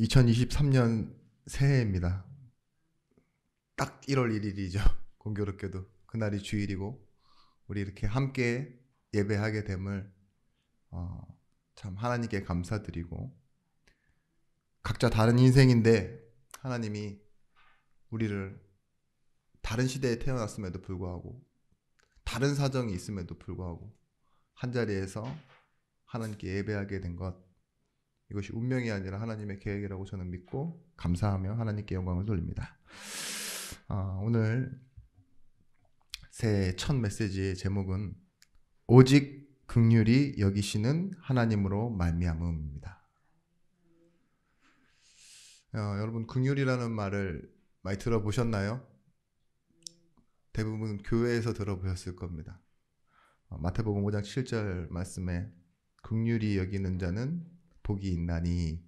2023년 새해입니다. 딱 1월 1일이죠. 공교롭게도 그날이 주일이고 우리 이렇게 함께 예배하게 됨을 참 하나님께 감사드리고, 각자 다른 인생인데 하나님이 우리를 다른 시대에 태어났음에도 불구하고, 다른 사정이 있음에도 불구하고 한자리에서 하나님께 예배하게 된 것, 이것이 운명이 아니라 하나님의 계획이라고 저는 믿고 감사하며 하나님께 영광을 돌립니다. 오늘 새해 첫 메시지의 제목은 오직 긍휼히 여기시는 하나님으로 말미암음입니다. 여러분, 긍휼이라는 말을 많이 들어보셨나요? 대부분 교회에서 들어보셨을 겁니다. 마태복음 5장 7절 말씀에 긍휼히 여기는 자는 복이 있나니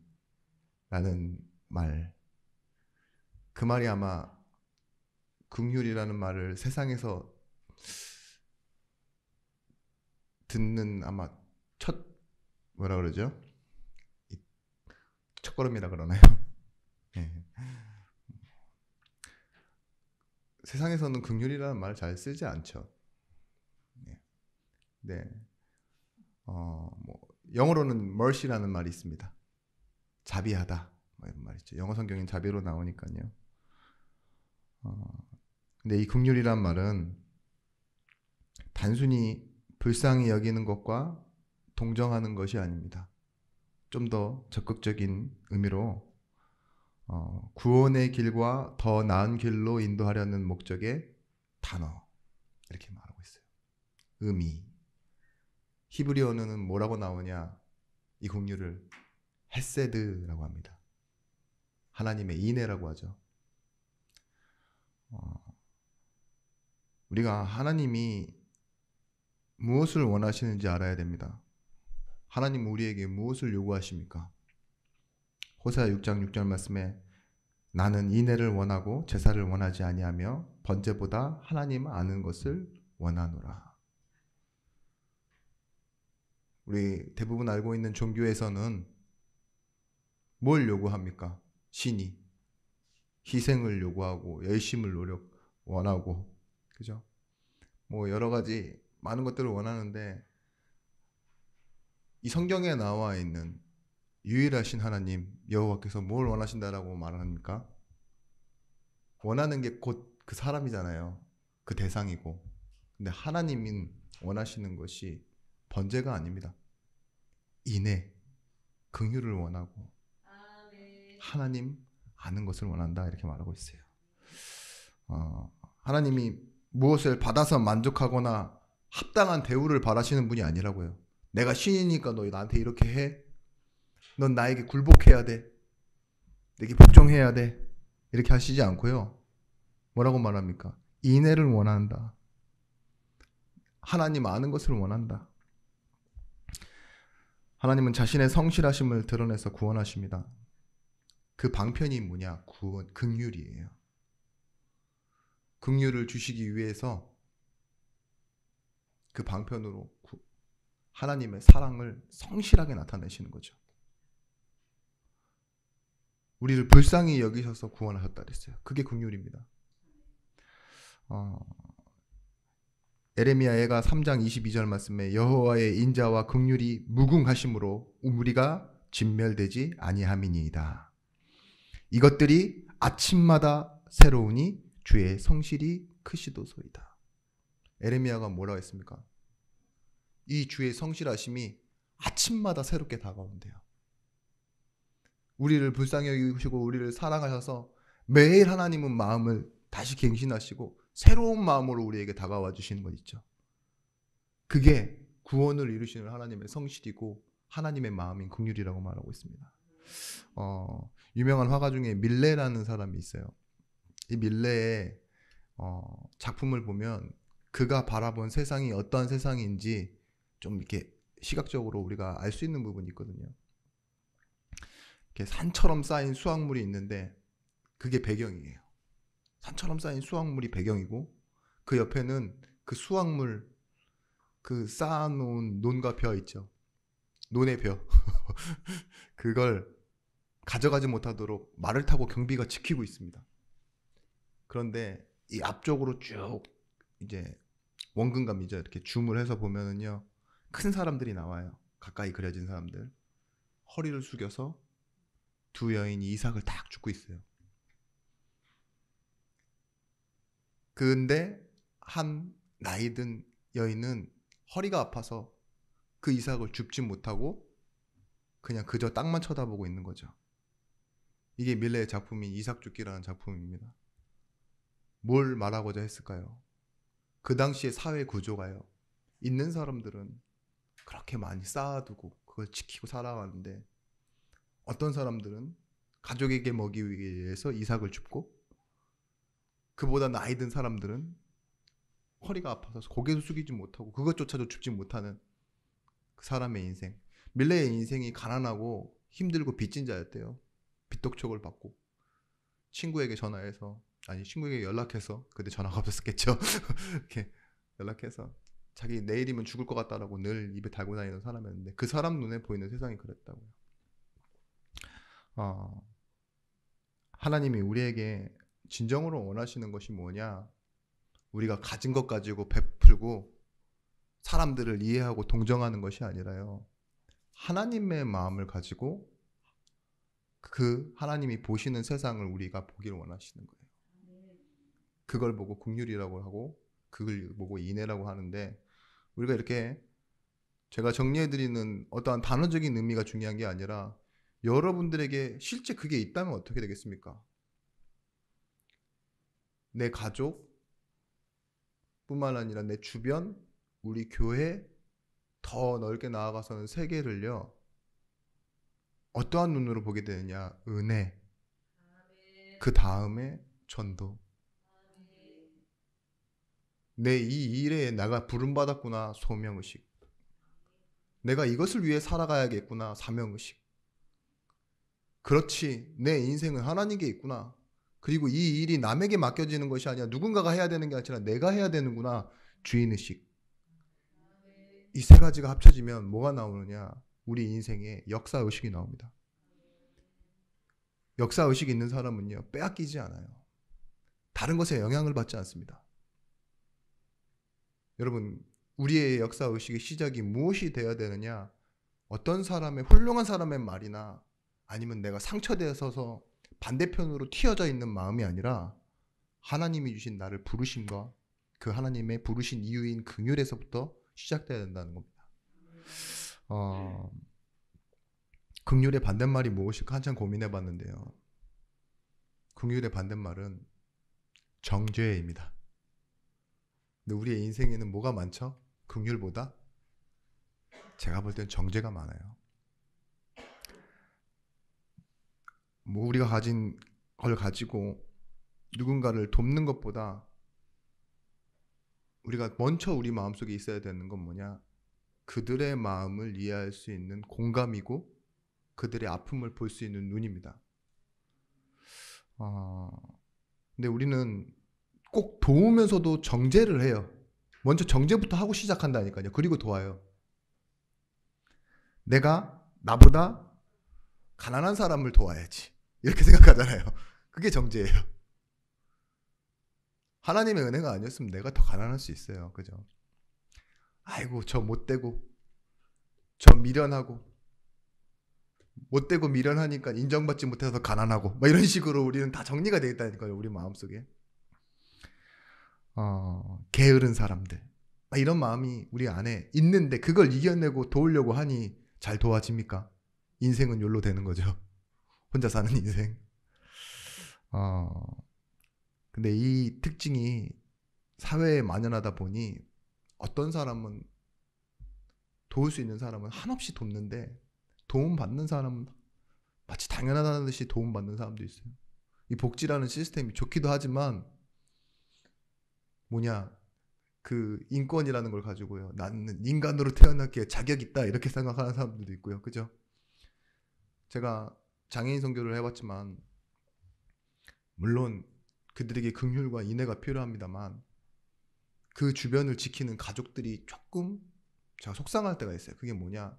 라는 말, 그 말이 아마 긍휼이라는 말을 세상에서 듣는 아마 뭐라 그러죠? 첫걸음이라 그러나요? 네. 세상에서는 긍휼이라는 말을 잘 쓰지 않죠. 네. 영어로는 mercy라는 말이 있습니다. 자비하다, 이런 말이죠. 영어 성경엔 자비로 나오니까요. 근데 이 긍휼이란 말은 단순히 불쌍히 여기는 것과 동정하는 것이 아닙니다. 좀 더 적극적인 의미로 구원의 길과 더 나은 길로 인도하려는 목적의 단어, 이렇게 말하고 있어요. 의미. 히브리어는 뭐라고 나오냐? 이 긍휼을 헤세드라고 합니다. 하나님의 인애라고 하죠. 우리가 하나님이 무엇을 원하시는지 알아야 됩니다. 하나님은 우리에게 무엇을 요구하십니까? 호세아 6장 6절 말씀에 나는 인애를 원하고 제사를 원하지 아니하며 번제보다 하나님 아는 것을 원하노라. 우리 대부분 알고 있는 종교에서는 뭘 요구합니까? 신이 희생을 요구하고 열심을 원하고, 그죠? 여러 가지 많은 것들을 원하는데, 이 성경에 나와 있는 유일하신 하나님 여호와께서 뭘 원하신다라고 말을 합니까? 원하는 게 곧 그 사람이잖아요. 그 대상이고. 근데 하나님이 원하시는 것이 번제가 아닙니다. 인애, 긍휼을 원하고 하나님 아는 것을 원한다, 이렇게 말하고 있어요. 하나님이 무엇을 받아서 만족하거나 합당한 대우를 바라시는 분이 아니라고요. 내가 신이니까 너 나한테 이렇게 해. 넌 나에게 굴복해야 돼. 내게 복종해야 돼. 이렇게 하시지 않고요. 뭐라고 말합니까? 인애를 원한다. 하나님 아는 것을 원한다. 하나님은 자신의 성실하심을 드러내서 구원하십니다. 그 방편이 뭐냐? 긍휼이에요. 긍휼을 주시기 위해서 그 방편으로 하나님의 사랑을 성실하게 나타내시는 거죠. 우리를 불쌍히 여기셔서 구원하셨다 그랬어요. 그게 긍휼입니다. 에레미야가 3장 22절 말씀에 여호와의 인자와 긍휼이 무궁하심으로 우리가 진멸되지 아니함이니이다. 이것들이 아침마다 새로우니 주의 성실이 크시도소이다. 에레미야가 뭐라고 했습니까? 이 주의 성실하심이 아침마다 새롭게 다가온대요. 우리를 불쌍히 여기시고 우리를 사랑하셔서 매일 하나님은 마음을 다시 갱신하시고 새로운 마음으로 우리에게 다가와 주시는 것 있죠. 그게 구원을 이루시는 하나님의 성실이고 하나님의 마음인 긍휼이라고 말하고 있습니다. 유명한 화가 중에 밀레라는 사람이 있어요. 이 밀레의 작품을 보면 그가 바라본 세상이 어떤 세상인지 좀 이렇게 시각적으로 우리가 알 수 있는 부분이 있거든요. 이렇게 산처럼 쌓인 수확물이 있는데 그게 배경이에요. 산처럼 쌓인 수확물이 배경이고 그 옆에는 그 수확물, 그 쌓아놓은 논과 벼 있죠. 논의 벼. 그걸 가져가지 못하도록 말을 타고 경비가 지키고 있습니다. 그런데 이 앞쪽으로 쭉 이제 원근감이죠. 이렇게 줌을 해서 보면은요, 큰 사람들이 나와요. 가까이 그려진 사람들. 허리를 숙여서 두 여인이 이삭을 딱 줍고 있어요. 근데 한 나이든 여인은 허리가 아파서 그 이삭을 줍지 못하고 그냥 그저 땅만 쳐다보고 있는 거죠. 이게 밀레의 작품인 이삭줍기라는 작품입니다. 뭘 말하고자 했을까요? 그 당시의 사회 구조가요, 있는 사람들은 그렇게 많이 쌓아두고 그걸 지키고 살아가는데, 어떤 사람들은 가족에게 먹이기 위해서 이삭을 줍고, 그보다 나이 든 사람들은 허리가 아파서 고개도 숙이지 못하고 그것조차도 줍지 못하는 그 사람의 인생. 밀레의 인생이 가난하고 힘들고 빚진 자였대요. 빚독촉을 받고 친구에게 전화해서, 아니 친구에게 연락해서, 그때 전화가 없었겠죠. 이렇게 연락해서 자기 내일이면 죽을 것 같다라고 늘 입에 달고 다니는 사람이었는데, 그 사람 눈에 보이는 세상이 그랬다고요. 하나님이 우리에게 진정으로 원하시는 것이 뭐냐? 우리가 가진 것 가지고 베풀고 사람들을 이해하고 동정하는 것이 아니라요, 하나님의 마음을 가지고 그 하나님이 보시는 세상을 우리가 보기를 원하시는 거예요. 그걸 보고 긍휼이라고 하고 그걸 보고 인애라고 하는데, 우리가 이렇게 제가 정리해드리는 어떠한 단어적인 의미가 중요한 게 아니라 여러분들에게 실제 그게 있다면 어떻게 되겠습니까? 내 가족 뿐만 아니라 내 주변, 우리 교회, 더 넓게 나아가서는 세계를요, 어떠한 눈으로 보게 되느냐? 은혜, 그 다음에 전도. 내 이 일에 내가 부름받았구나, 소명의식. 내가 이것을 위해 살아가야겠구나, 사명의식. 그렇지, 내 인생은 하나님께 있구나. 그리고 이 일이 남에게 맡겨지는 것이 아니라 누군가가 해야 되는 게 아니라 내가 해야 되는구나, 주인의식. 이 세 가지가 합쳐지면 뭐가 나오느냐? 우리 인생에 역사의식이 나옵니다. 역사의식이 있는 사람은요, 빼앗기지 않아요. 다른 것에 영향을 받지 않습니다. 여러분, 우리의 역사의식의 시작이 무엇이 되어야 되느냐? 어떤 사람의, 훌륭한 사람의 말이나 아니면 내가 상처되어서 반대편으로 튀어져 있는 마음이 아니라 하나님이 주신 나를 부르심과 그 하나님의 부르신 이유인 긍휼에서부터 시작되어야 된다는 겁니다. 긍휼의 반대말이 무엇일까 한참 고민해 봤는데요, 긍휼의 반대말은 정죄입니다. 근데 우리의 인생에는 뭐가 많죠? 긍휼보다 제가 볼 땐 정죄가 많아요. 뭐 우리가 가진 걸 가지고 누군가를 돕는 것보다 우리가 먼저 우리 마음속에 있어야 되는 건 뭐냐? 그들의 마음을 이해할 수 있는 공감이고 그들의 아픔을 볼 수 있는 눈입니다. 근데 우리는 꼭 도우면서도 정죄를 해요. 먼저 정죄부터 하고 시작한다니까요. 그리고 도와요. 내가 나보다 가난한 사람을 도와야지, 이렇게 생각하잖아요. 그게 정죄예요. 하나님의 은혜가 아니었으면 내가 더 가난할 수 있어요. 그죠? 아이고, 저 못되고 저 미련하고, 못되고 미련하니까 인정받지 못해서 가난하고, 막 이런 식으로 우리는 다 정리가 되어 있다니까요, 우리 마음속에. 게으른 사람들, 막 이런 마음이 우리 안에 있는데 그걸 이겨내고 도우려고 하니 잘 도와집니까? 인생은 욜로 되는 거죠. 혼자 사는 인생. 근데 이 특징이 사회에 만연하다 보니 어떤 사람은, 도울 수 있는 사람은 한없이 돕는데 도움받는 사람은 마치 당연하다는 듯이 도움받는 사람도 있어요. 이 복지라는 시스템이 좋기도 하지만 뭐냐, 그 인권이라는 걸 가지고요, 나는 인간으로 태어났기에 자격 있다, 이렇게 생각하는 사람들도 있고요. 그죠? 제가 장애인 선교를 해봤지만 물론 그들에게 긍휼과 인애가 필요합니다만 그 주변을 지키는 가족들이 조금 제가 속상할 때가 있어요. 그게 뭐냐,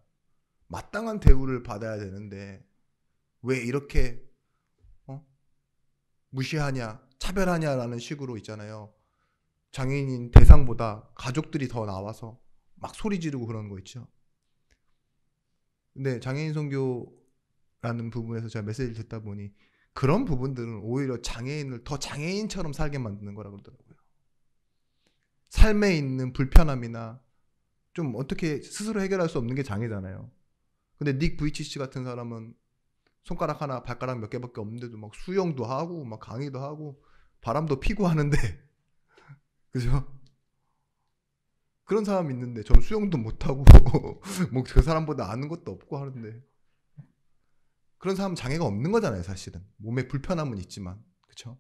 마땅한 대우를 받아야 되는데 왜 이렇게 무시하냐, 차별하냐라는 식으로 있잖아요. 장애인인 대상보다 가족들이 더 나와서 막 소리 지르고 그러는 거 있죠. 근데 장애인 선교라는 부분에서 제가 메시지를 듣다 보니 그런 부분들은 오히려 장애인을 더 장애인처럼 살게 만드는 거라고 그러더라고요. 삶에 있는 불편함이나 좀 어떻게 스스로 해결할 수 없는 게 장애잖아요. 근데 닉 부이치치 같은 사람은 손가락 하나 발가락 몇 개밖에 없는데도 막 수영도 하고 막 강의도 하고 바람도 피고 하는데 그죠? 그런 사람 있는데 전 수영도 못하고 뭐 그 사람보다 아는 것도 없고 하는데 그런 사람은 장애가 없는 거잖아요. 사실은 몸에 불편함은 있지만 그렇죠?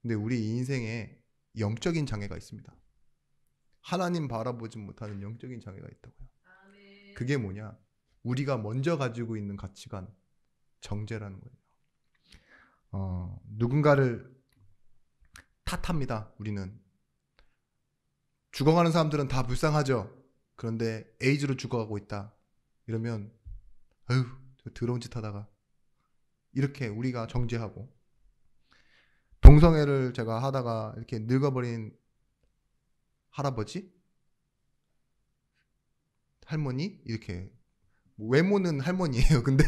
근데 우리 인생에 영적인 장애가 있습니다. 하나님 바라보지 못하는 영적인 장애가 있다고요. 그게 뭐냐? 우리가 먼저 가지고 있는 가치관, 정죄라는 거예요. 누군가를 탓합니다. 우리는 죽어가는 사람들은 다 불쌍하죠. 그런데 에이즈로 죽어가고 있다. 이러면 아유 더러운 짓 하다가 이렇게 우리가 정죄하고, 동성애를 제가 하다가 이렇게 늙어버린 할아버지, 할머니 이렇게 외모는 할머니예요. 근데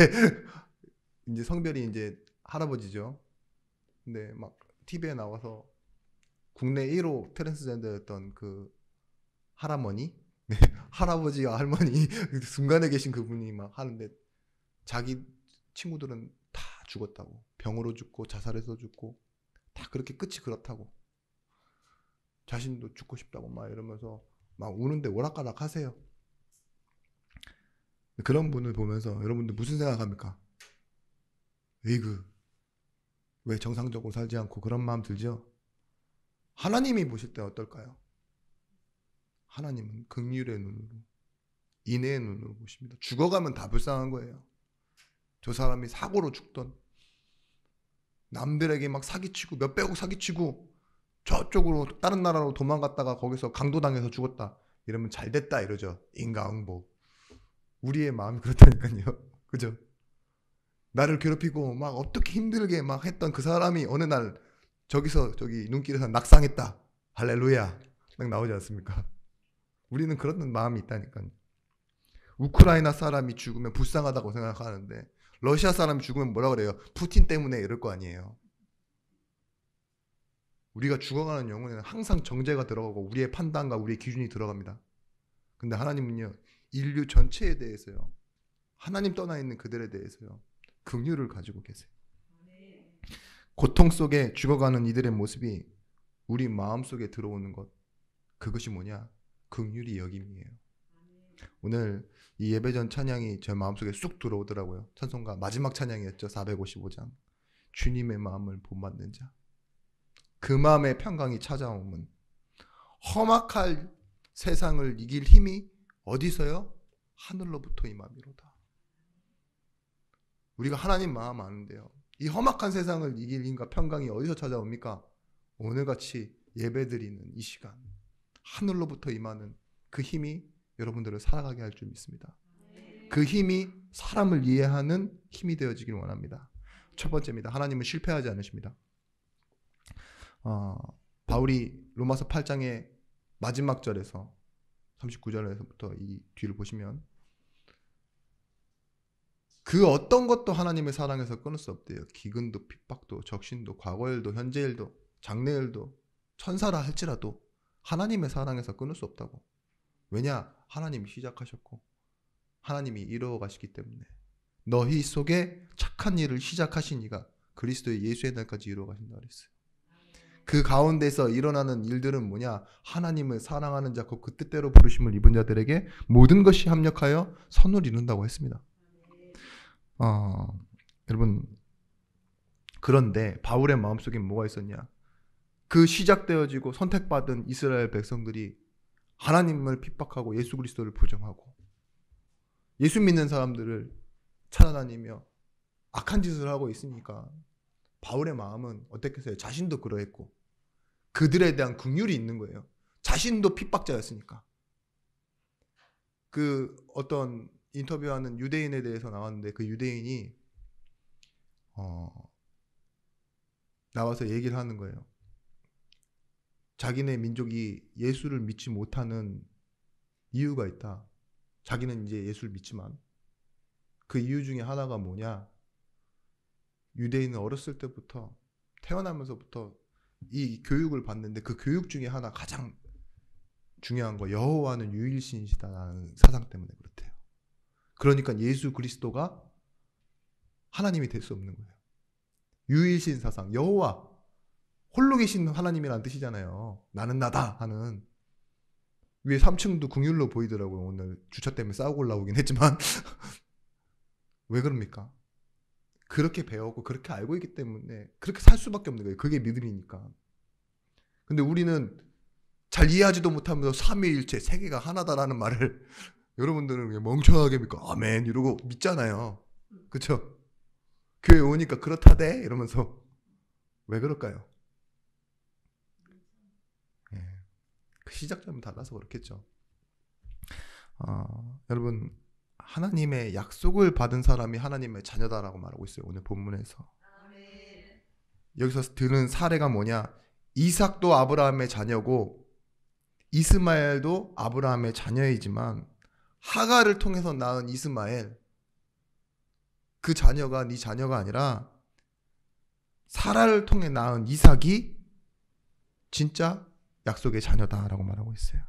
이제 성별이 이제 할아버지죠. 근데 막 TV에 나와서 국내 1호 트랜스젠더였던 그 할아버니, 네, 할아버지와 할머니 중간에 계신 그분이 막 하는데 자기 친구들은 다 죽었다고, 병으로 죽고 자살해서 죽고 다 그렇게 끝이 그렇다고, 자신도 죽고 싶다고 막 이러면서 막 우는데 오락가락 하세요. 그런 분을 보면서 여러분들 무슨 생각합니까? 에이그 왜 정상적으로 살지 않고, 그런 마음 들죠? 하나님이 보실 때 어떨까요? 하나님은 긍휼의 눈으로, 인애의 눈으로 보십니다. 죽어가면 다 불쌍한 거예요. 저 사람이 사고로 죽던, 남들에게 막 사기치고 몇백억 사기치고 저쪽으로 다른 나라로 도망갔다가 거기서 강도당해서 죽었다 이러면 잘됐다 이러죠. 인과응보. 우리의 마음이 그렇다니까요. 그죠? 나를 괴롭히고 막 어떻게 힘들게 막 했던 그 사람이 어느 날 저기서 저기 눈길에서 낙상했다. 할렐루야. 딱 나오지 않습니까? 우리는 그런 마음이 있다니까요. 우크라이나 사람이 죽으면 불쌍하다고 생각하는데 러시아 사람이 죽으면 뭐라 그래요? 푸틴 때문에 이럴 거 아니에요. 우리가 죽어가는 영혼에는 항상 정죄가 들어가고 우리의 판단과 우리의 기준이 들어갑니다. 근데 하나님은요, 인류 전체에 대해서요, 하나님 떠나 있는 그들에 대해서요, 긍휼을 가지고 계세요. 고통 속에 죽어가는 이들의 모습이 우리 마음속에 들어오는 것, 그것이 뭐냐? 긍휼이 여김이에요. 오늘 이 예배전 찬양이 제 마음속에 쑥 들어오더라고요. 찬송가 마지막 찬양이었죠. 455장. 주님의 마음을 본받는 자. 그 마음의 평강이 찾아오면 험악할 세상을 이길 힘이 어디서요? 하늘로부터 임함이로다. 우리가 하나님 마음 아는데요, 이 험악한 세상을 이길 힘과 평강이 어디서 찾아옵니까? 오늘같이 예배드리는 이 시간, 하늘로부터 임하는 그 힘이 여러분들을 살아가게 할 줄 믿습니다. 그 힘이 사람을 이해하는 힘이 되어지길 원합니다. 첫 번째입니다. 하나님은 실패하지 않으십니다. 바울이 로마서 8장의 마지막 절에서 39절에서부터 이 뒤를 보시면 그 어떤 것도 하나님의 사랑에서 끊을 수 없대요. 기근도 핍박도 적신도 과거일도 현재일도 장래일도 천사라 할지라도 하나님의 사랑에서 끊을 수 없다고. 왜냐? 하나님이 시작하셨고 하나님이 이루어 가시기 때문에. 너희 속에 착한 일을 시작하신 이가 그리스도의 예수의 날까지 이루어 가신다 그랬어요. 그 가운데서 일어나는 일들은 뭐냐? 하나님을 사랑하는 자, 그 뜻대로 부르심을 입은 자들에게 모든 것이 합력하여 선을 이룬다고 했습니다. 여러분, 그런데 바울의 마음속에 뭐가 있었냐? 그 시작되어지고 선택받은 이스라엘 백성들이 하나님을 핍박하고 예수 그리스도를 부정하고 예수 믿는 사람들을 찾아다니며 악한 짓을 하고 있으니까 바울의 마음은 어땠겠어요? 자신도 그러했고 그들에 대한 긍휼이 있는 거예요. 자신도 핍박자였으니까. 그 어떤 인터뷰하는 유대인에 대해서 나왔는데 그 유대인이 나와서 얘기를 하는 거예요. 자기네 민족이 예수를 믿지 못하는 이유가 있다. 자기는 이제 예수를 믿지만 그 이유 중에 하나가 뭐냐? 유대인은 어렸을 때부터 태어나면서부터 이 교육을 받는데 그 교육 중에 하나 가장 중요한 거 여호와는 유일신이시다라는 사상 때문에 그렇대요. 그러니까 예수 그리스도가 하나님이 될 수 없는 거예요. 유일신 사상 여호와 홀로 계신 하나님이라는 뜻이잖아요. 나는 나다 하는. 위에 3층도 궁율로 보이더라고요. 오늘 주차 때문에 싸우고 올라오긴 했지만 왜 그럽니까? 그렇게 배웠고 그렇게 알고 있기 때문에 그렇게 살 수밖에 없는 거예요. 그게 믿음이니까. 근데 우리는 잘 이해하지도 못하면서 삼위일체 세계가 하나다라는 말을 여러분들은 그냥 멍청하게 믿고 아멘 이러고 믿잖아요. 그쵸? 교회 오니까 그렇다대 이러면서 왜 그럴까요? 예. 그 시작점은 달라서 그렇겠죠. 여러분 하나님의 약속을 받은 사람이 하나님의 자녀다라고 말하고 있어요. 오늘 본문에서. 여기서 들은 사례가 뭐냐? 이삭도 아브라함의 자녀고 이스마엘도 아브라함의 자녀이지만 하갈을 통해서 낳은 이스마엘 그 자녀가 네 자녀가 아니라 사라를 통해 낳은 이삭이 진짜 약속의 자녀다라고 말하고 있어요.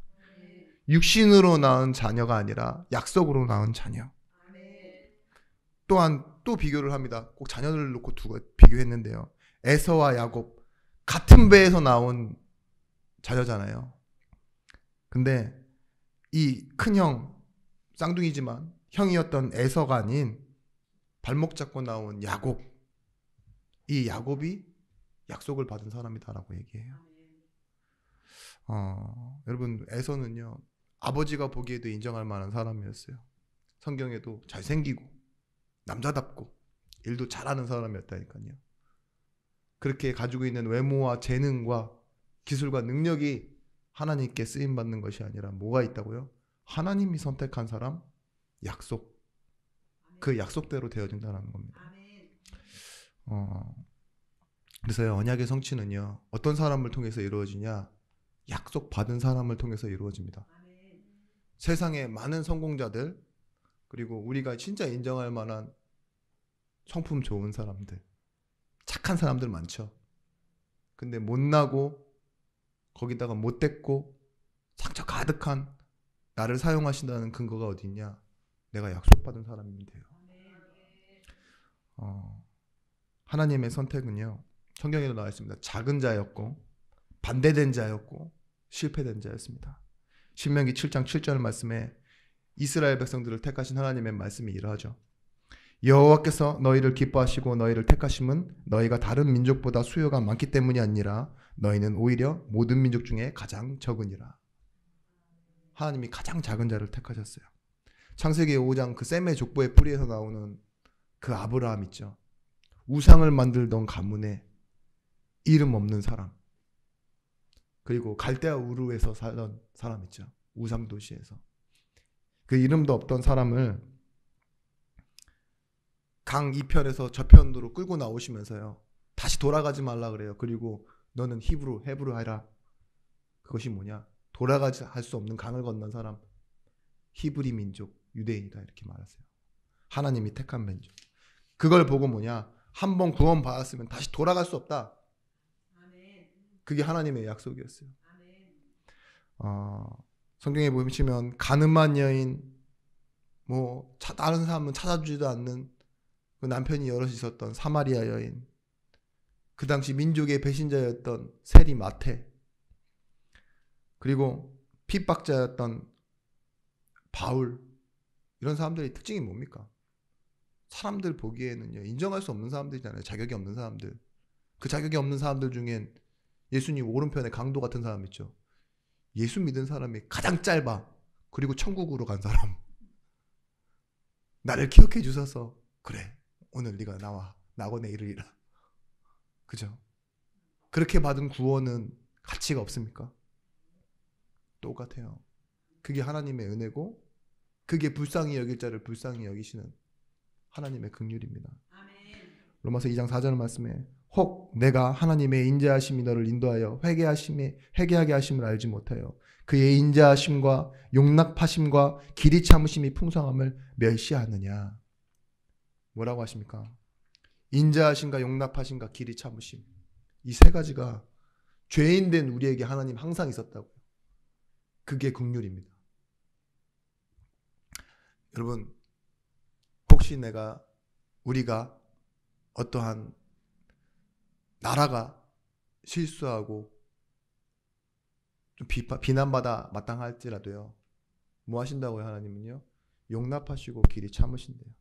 육신으로 낳은 자녀가 아니라 약속으로 낳은 자녀. 또한 또 비교를 합니다. 꼭 자녀들을 놓고 두고 비교했는데요. 에서와 야곱 같은 배에서 나온 자녀잖아요. 근데 이 큰형 쌍둥이지만 형이었던 에서가 아닌 발목 잡고 나온 야곱, 이 야곱이 약속을 받은 사람이다라고 얘기해요. 여러분 에서는요 아버지가 보기에도 인정할 만한 사람이었어요. 성경에도 잘생기고 남자답고 일도 잘하는 사람이었다니까요. 그렇게 가지고 있는 외모와 재능과 기술과 능력이 하나님께 쓰임받는 것이 아니라 뭐가 있다고요? 하나님이 선택한 사람, 약속. 그 약속대로 되어진다는 겁니다. 그래서요 언약의 성취는요 어떤 사람을 통해서 이루어지냐? 약속 받은 사람을 통해서 이루어집니다. 세상에 많은 성공자들 그리고 우리가 진짜 인정할 만한 성품 좋은 사람들 착한 사람들 많죠. 근데 못나고 거기다가 못됐고 상처 가득한 나를 사용하신다는 근거가 어디 있냐? 내가 약속받은 사람이면 돼요. 하나님의 선택은요 성경에도 나와 있습니다. 작은 자였고 반대된 자였고 실패된 자였습니다. 신명기 7장 7절 말씀에 이스라엘 백성들을 택하신 하나님의 말씀이 이러하죠. 여호와께서 너희를 기뻐하시고 너희를 택하심은 너희가 다른 민족보다 수요가 많기 때문이 아니라 너희는 오히려 모든 민족 중에 가장 적으니라. 하나님이 가장 작은 자를 택하셨어요. 창세기 5장 그 셈의 족보의 뿌리에서 나오는 그 아브라함 있죠. 우상을 만들던 가문에 이름 없는 사람. 그리고 갈대아 우르에서 살던 사람 있죠. 우상 도시에서. 그 이름도 없던 사람을 강 이편에서 저편으로 끌고 나오시면서요. 다시 돌아가지 말라 그래요. 그리고 너는 헤브루 하라. 그것이 뭐냐? 돌아가지 할 수 없는 강을 건넌 사람. 히브리 민족, 유대인이다 이렇게 말하세요. 하나님이 택한 민족. 그걸 보고 뭐냐? 한번 구원 받았으면 다시 돌아갈 수 없다. 그게 하나님의 약속이었어요. 성경에 보시면 가늠한 여인, 뭐 다른 사람은 찾아주지도 않는 그 남편이 여럿 있었던 사마리아 여인, 그 당시 민족의 배신자였던 세리 마태, 그리고 핍박자였던 바울, 이런 사람들의 특징이 뭡니까? 사람들 보기에는요 인정할 수 없는 사람들이잖아요. 자격이 없는 사람들. 그 자격이 없는 사람들 중엔 예수님 오른편에 강도 같은 사람 있죠. 예수 믿은 사람이 가장 짧아. 그리고 천국으로 간 사람. 나를 기억해 주셔서 그래 오늘 네가 나고 내일을 이라. 그죠? 그렇게 받은 구원은 가치가 없습니까? 똑같아요. 그게 하나님의 은혜고 그게 불쌍히 여길 자를 불쌍히 여기시는 하나님의 긍휼입니다. 로마서 2장 4절 말씀에 혹 내가 하나님의 인자하심이 너를 인도하여 회개하게 하심을 알지 못하여 그의 인자하심과 용납하심과 길이 참으심이 풍성함을 멸시하느냐. 뭐라고 하십니까? 인자하심과 용납하심과 길이 참으심, 이 세 가지가 죄인된 우리에게 하나님 항상 있었다고요. 그게 긍휼입니다. 여러분, 혹시 우리가 어떠한 나라가 실수하고 좀 비난받아 마땅할지라도요, 뭐 하신다고요? 하나님은요, 용납하시고 길이 참으신대요.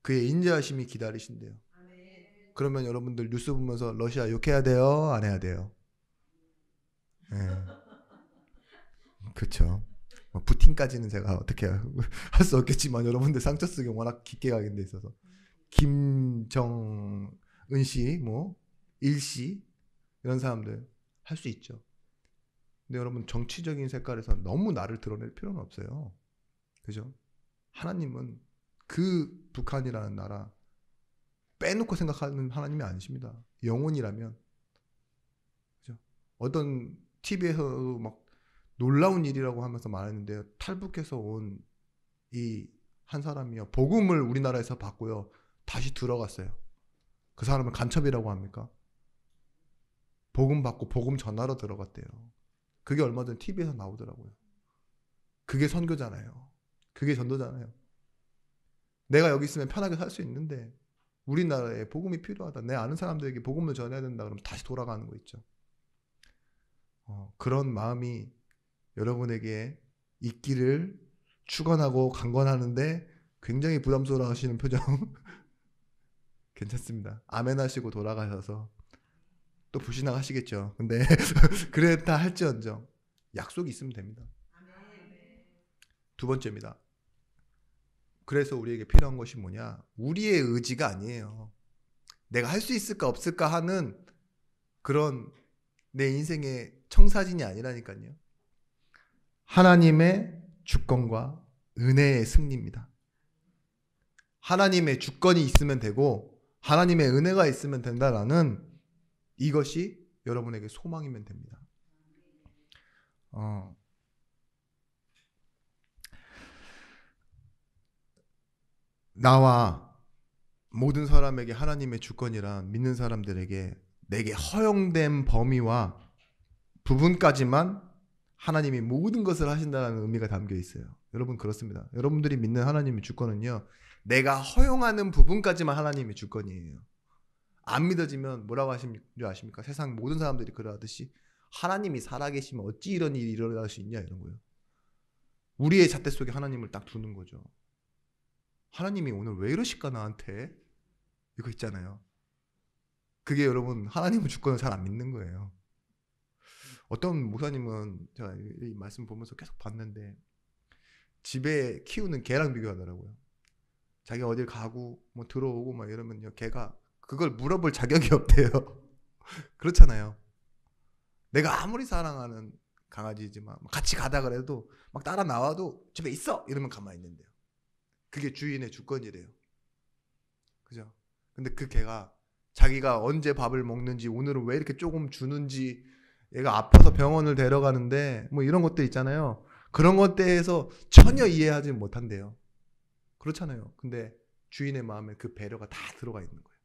그의 인자하심이 기다리신대요. 그러면 여러분들 뉴스 보면서 러시아 욕해야 돼요? 안 해야 돼요? 네. 그렇죠. 푸틴까지는 제가 어떻게 할 수 없겠지만 여러분들 상처 쓰기 워낙 깊게 가긴 돼 있어서 김정은 씨, 뭐 일씨 이런 사람들 할 수 있죠. 근데 여러분 정치적인 색깔에서 너무 나를 드러낼 필요는 없어요. 그죠? 하나님은 그 북한이라는 나라 빼놓고 생각하는 하나님이 아니십니다. 영혼이라면. 그죠? 어떤 TV에서 막 놀라운 일이라고 하면서 말했는데요, 탈북해서 온 이 한 사람이요, 복음을 우리나라에서 받고요 다시 들어갔어요. 그 사람을 간첩이라고 합니까? 복음 받고 복음 전하러 들어갔대요. 그게 얼마 전 TV에서 나오더라고요. 그게 선교잖아요. 그게 전도잖아요. 내가 여기 있으면 편하게 살 수 있는데 우리나라에 복음이 필요하다, 내 아는 사람들에게 복음을 전해야 된다 그러면 다시 돌아가는 거 있죠. 그런 마음이 여러분에게 있기를 축원하고 강권하는데 굉장히 부담스러워 하시는 표정 괜찮습니다. 아멘 하시고 돌아가셔서 또 불신앙하시겠죠. 근데 그랬다 할지언정 약속이 있으면 됩니다. 두 번째입니다. 그래서 우리에게 필요한 것이 뭐냐? 우리의 의지가 아니에요. 내가 할 수 있을까 없을까 하는 그런 내 인생의 청사진이 아니라니까요. 하나님의 주권과 은혜의 승리입니다. 하나님의 주권이 있으면 되고 하나님의 은혜가 있으면 된다라는 이것이 여러분에게 소망이면 됩니다. 나와 모든 사람에게 하나님의 주권이란 믿는 사람들에게 내게 허용된 범위와 부분까지만 하나님이 모든 것을 하신다는 의미가 담겨 있어요. 여러분 그렇습니다. 여러분들이 믿는 하나님의 주권은요, 내가 허용하는 부분까지만 하나님의 주권이에요. 안 믿어지면 뭐라고 하시는 줄 아십니까? 세상 모든 사람들이 그러하듯이 하나님이 살아계시면 어찌 이런 일이 일어날 수 있냐 이런 거예요. 우리의 잣대 속에 하나님을 딱 두는 거죠. 하나님이 오늘 왜 이러실까 나한테? 이거 있잖아요. 그게 여러분 하나님의 주권을 잘 안 믿는 거예요. 어떤 목사님은 제가 이 말씀 보면서 계속 봤는데 집에 키우는 개랑 비교하더라고요. 자기가 어딜 가고 뭐 들어오고 막 이러면요, 개가 그걸 물어볼 자격이 없대요. 그렇잖아요. 내가 아무리 사랑하는 강아지지만 같이 가다 그래도 막 따라 나와도 집에 있어 이러면 가만히 있는데요. 그게 주인의 주권이래요. 그죠? 근데 그 개가 자기가 언제 밥을 먹는지, 오늘은 왜 이렇게 조금 주는지, 얘가 아파서 병원을 데려가는데 뭐 이런 것들 있잖아요. 그런 것에 대해서 전혀 이해하지 못한대요. 그렇잖아요. 근데 주인의 마음에 그 배려가 다 들어가 있는 거예요.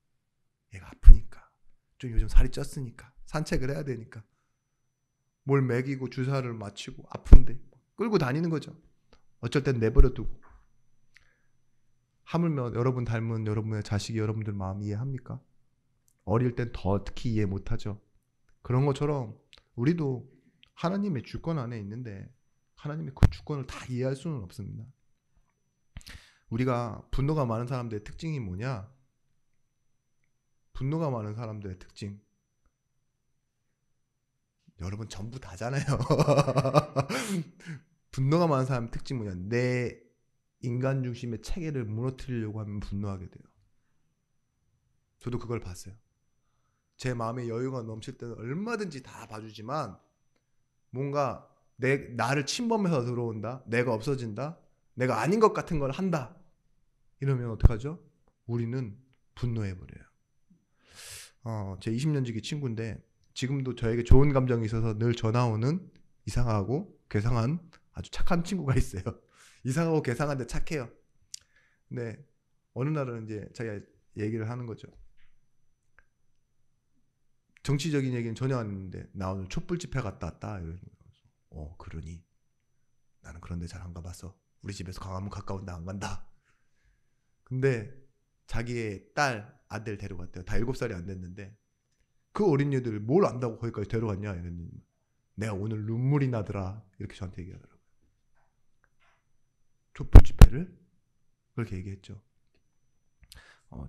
얘가 아프니까, 좀 요즘 살이 쪘으니까, 산책을 해야 되니까, 뭘 먹이고 주사를 맞추고 아픈데 끌고 다니는 거죠. 어쩔 땐 내버려 두고. 하물며 여러분 닮은 여러분의 자식이 여러분들 마음 이해합니까? 어릴 땐 더 특히 이해 못하죠. 그런 것처럼 우리도 하나님의 주권 안에 있는데 하나님의 그 주권을 다 이해할 수는 없습니다. 우리가 분노가 많은 사람들의 특징이 뭐냐? 분노가 많은 사람들의 특징, 여러분 전부 다잖아요. 분노가 많은 사람의 특징이 뭐냐? 내 인간 중심의 체계를 무너뜨리려고 하면 분노하게 돼요. 저도 그걸 봤어요. 제 마음에 여유가 넘칠 때는 얼마든지 다 봐주지만 뭔가 나를 침범해서 들어온다, 내가 없어진다, 내가 아닌 것 같은 걸 한다, 이러면 어떡하죠? 우리는 분노해버려요. 제 20년 지기 친구인데 지금도 저에게 좋은 감정이 있어서 늘 전화 오는 이상하고 괴상한 아주 착한 친구가 있어요. 이상하고 괴상한데 착해요. 근데 어느 날은 이제 자기가 얘기를 하는 거죠. 정치적인 얘기는 전혀 안 했는데 나 오늘 촛불 집회 갔다 왔다. 이러는 거예요. 그러니 나는 그런 데 잘 안 가봤어. 우리 집에서 광화문 가까운데 안 간다. 근데 자기의 딸, 아들 데려갔대요. 다 7살이 안 됐는데 그 어린이들을 뭘 안다고 거기까지 데려갔냐 이랬더니 내가 오늘 눈물이 나더라 이렇게 저한테 얘기하더라고요. 촛불 집회를? 그렇게 얘기했죠.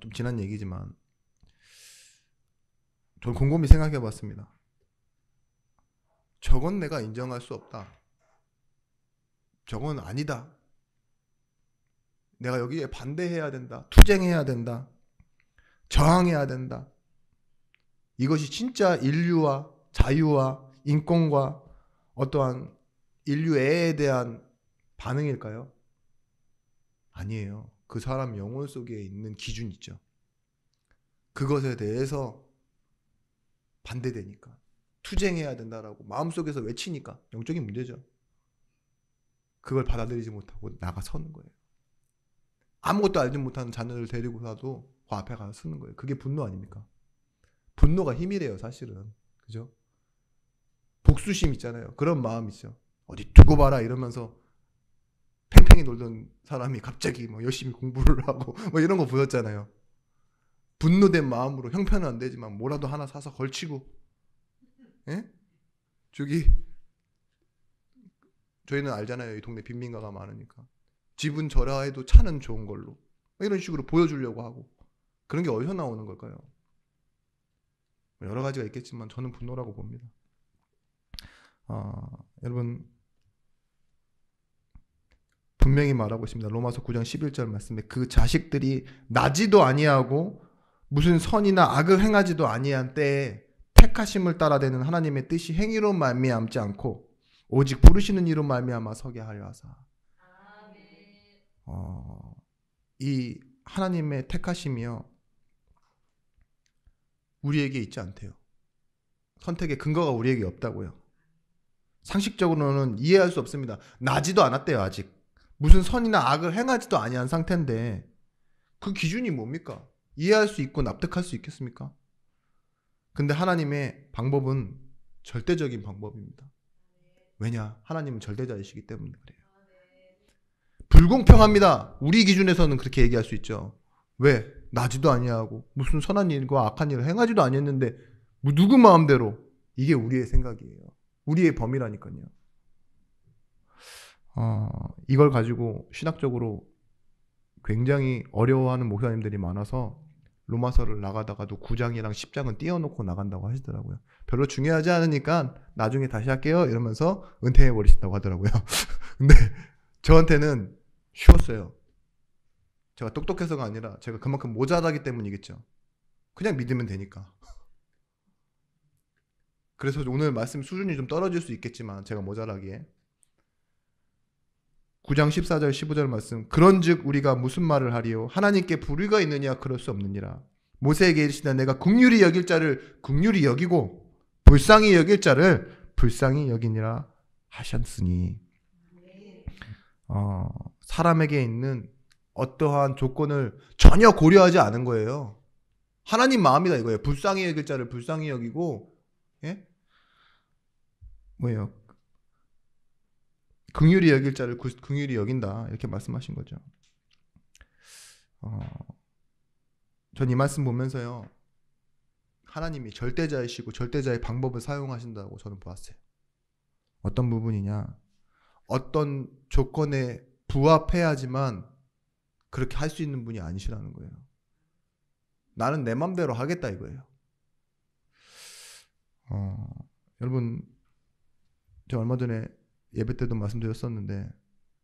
좀 지난 얘기지만 저는 곰곰이 생각해 봤습니다. 저건 내가 인정할 수 없다. 저건 아니다. 내가 여기에 반대해야 된다. 투쟁해야 된다. 저항해야 된다. 이것이 진짜 인류와 자유와 인권과 어떠한 인류애에 대한 반응일까요? 아니에요. 그 사람 영혼 속에 있는 기준 있죠. 그것에 대해서 반대되니까 투쟁해야 된다라고 마음속에서 외치니까 영적인 문제죠. 그걸 받아들이지 못하고 나가서는 거예요. 아무것도 알지 못하는 자녀를 데리고라도 그 앞에 가서 쓰는 거예요. 그게 분노 아닙니까? 분노가 힘이래요, 사실은. 그죠? 복수심 있잖아요. 그런 마음 있죠. 어디 두고 봐라 이러면서 팽팽히 놀던 사람이 갑자기 뭐 열심히 공부를 하고 뭐 이런 거 보였잖아요. 분노된 마음으로 형편은 안 되지만 뭐라도 하나 사서 걸치고, 예? 저희는 알잖아요. 이 동네 빈민가가 많으니까. 집은 저라해도 차는 좋은 걸로. 이런 식으로 보여주려고 하고. 그런 게 어디서 나오는 걸까요? 여러 가지가 있겠지만 저는 분노라고 봅니다. 여러분 분명히 말하고 있습니다. 로마서 9장 11절 말씀에 그 자식들이 나지도 아니하고 무슨 선이나 악을 행하지도 아니한 때에 택하심을 따라되는 하나님의 뜻이 행위로 말미암지 않고 오직 부르시는 이로 말미암아 서게 하려 하사. 이 하나님의 택하심이요 우리에게 있지 않대요. 선택의 근거가 우리에게 없다고요. 상식적으로는 이해할 수 없습니다. 나지도 않았대요. 아직 무슨 선이나 악을 행하지도 아니한 상태인데 그 기준이 뭡니까? 이해할 수 있고 납득할 수 있겠습니까? 근데 하나님의 방법은 절대적인 방법입니다. 왜냐? 하나님은 절대자이시기 때문에 그래요. 불공평합니다. 우리 기준에서는 그렇게 얘기할 수 있죠. 왜? 나지도 아니하고 무슨 선한 일과 악한 일을 행하지도 아니했는데 누구 마음대로. 이게 우리의 생각이에요. 우리의 범위라니까요. 이걸 가지고 신학적으로 굉장히 어려워하는 목사님들이 많아서 로마서를 나가다가도 9장이랑 10장은 띄워놓고 나간다고 하시더라고요. 별로 중요하지 않으니까 나중에 다시 할게요 이러면서 은퇴해버리신다고 하더라고요. 근데 저한테는 쉬웠어요. 제가 똑똑해서가 아니라 제가 그만큼 모자라기 때문이겠죠. 그냥 믿으면 되니까. 그래서 오늘 말씀 수준이 좀 떨어질 수 있겠지만 제가 모자라기에 9장 14절 15절 말씀 그런즉 우리가 무슨 말을 하리요 하나님께 불의가 있느냐 그럴 수 없느니라. 모세에게 이르시되 내가 긍휼히 여길 자를 긍휼히 여기고 불쌍히 여길 자를 불쌍히 여기니라 하셨으니 사람에게 있는 어떠한 조건을 전혀 고려하지 않은 거예요. 하나님 마음이다 이거예요. 불쌍히 여길 자를 불쌍히 여기고 예? 뭐예요? 긍휼히 여길 자를 긍휼히 여긴다 이렇게 말씀하신 거죠. 전 이 말씀 보면서요 하나님이 절대자이시고 절대자의 방법을 사용하신다고 저는 보았어요. 어떤 부분이냐, 어떤 조건에 부합해야지만 그렇게 할 수 있는 분이 아니시라는 거예요. 나는 내 맘대로 하겠다 이거예요. 여러분 제가 얼마 전에 예배 때도 말씀드렸었는데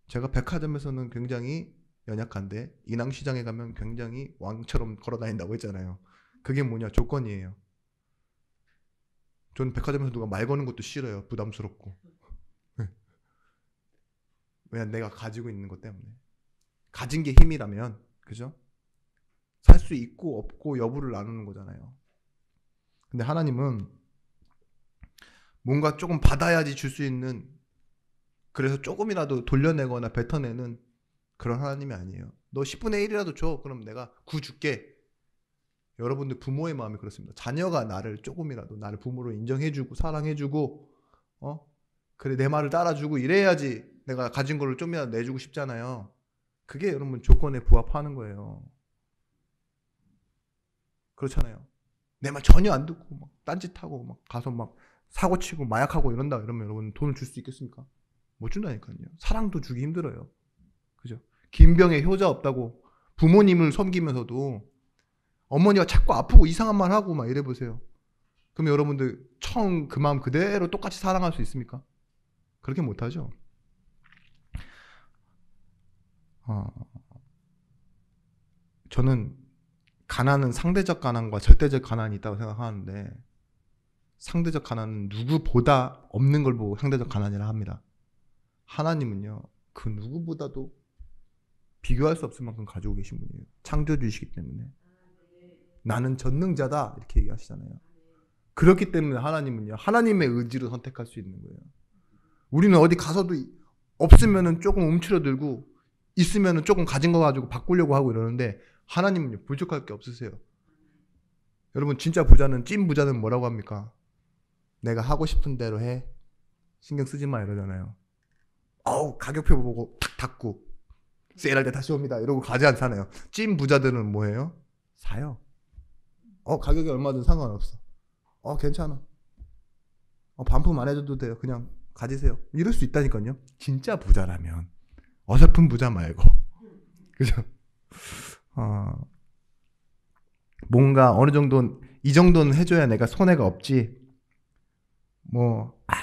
제가 백화점에서는 굉장히 연약한데 인왕시장에 가면 굉장히 왕처럼 걸어다닌다고 했잖아요. 그게 뭐냐? 조건이에요. 저는 백화점에서 누가 말 거는 것도 싫어요. 부담스럽고. 왜냐? 내가 가지고 있는 것 때문에. 가진 게 힘이라면 그죠? 살 수 있고 없고 여부를 나누는 거잖아요. 근데 하나님은 뭔가 조금 받아야지 줄 수 있는, 그래서 조금이라도 돌려내거나 뱉어내는 그런 하나님이 아니에요. 너 10분의 1이라도 줘. 그럼 내가 9 줄게. 여러분들 부모의 마음이 그렇습니다. 자녀가 나를 조금이라도 나를 부모로 인정해주고 사랑해주고 그래 내 말을 따라주고 이래야지 내가 가진 거를 좀이라도 내주고 싶잖아요. 그게 여러분 조건에 부합하는 거예요. 그렇잖아요. 내 말 전혀 안 듣고 막 딴짓하고 막 가서 막 사고치고 마약하고 이런다 이러면 여러분 돈을 줄 수 있겠습니까? 못 준다니까요. 사랑도 주기 힘들어요. 그죠? 김병에 효자 없다고 부모님을 섬기면서도 어머니가 자꾸 아프고 이상한 말 하고 막 이래 보세요. 그럼 여러분들 처음 그 마음 그대로 똑같이 사랑할 수 있습니까? 그렇게 못하죠. 저는 가난은 상대적 가난과 절대적 가난이 있다고 생각하는데, 상대적 가난은 누구보다 없는 걸 보고 상대적 가난이라 합니다. 하나님은요, 그 누구보다도 비교할 수 없을 만큼 가지고 계신 분이에요. 창조주이시기 때문에. 나는 전능자다 이렇게 얘기하시잖아요. 그렇기 때문에 하나님은요, 하나님의 의지로 선택할 수 있는 거예요. 우리는 어디 가서도 없으면은 조금 움츠러들고 있으면은 조금 가진 거 가지고 바꾸려고 하고 이러는데, 하나님은요 부족할 게 없으세요. 여러분 진짜 부자는, 찐 부자는 뭐라고 합니까? 내가 하고 싶은 대로 해, 신경 쓰지 마 이러잖아요. 가격표 보고 탁 닫고 세일할 때 다시 옵니다 이러고 가지 않잖아요. 찐 부자들은 뭐예요? 사요. 가격이 얼마든 상관없어. 괜찮아. 반품 안 해줘도 돼요. 그냥 가지세요. 이럴 수 있다니까요. 진짜 부자라면. 어설픈 부자 말고. 그죠? 뭔가 어느 정도, 이 정도는 해줘야 내가 손해가 없지.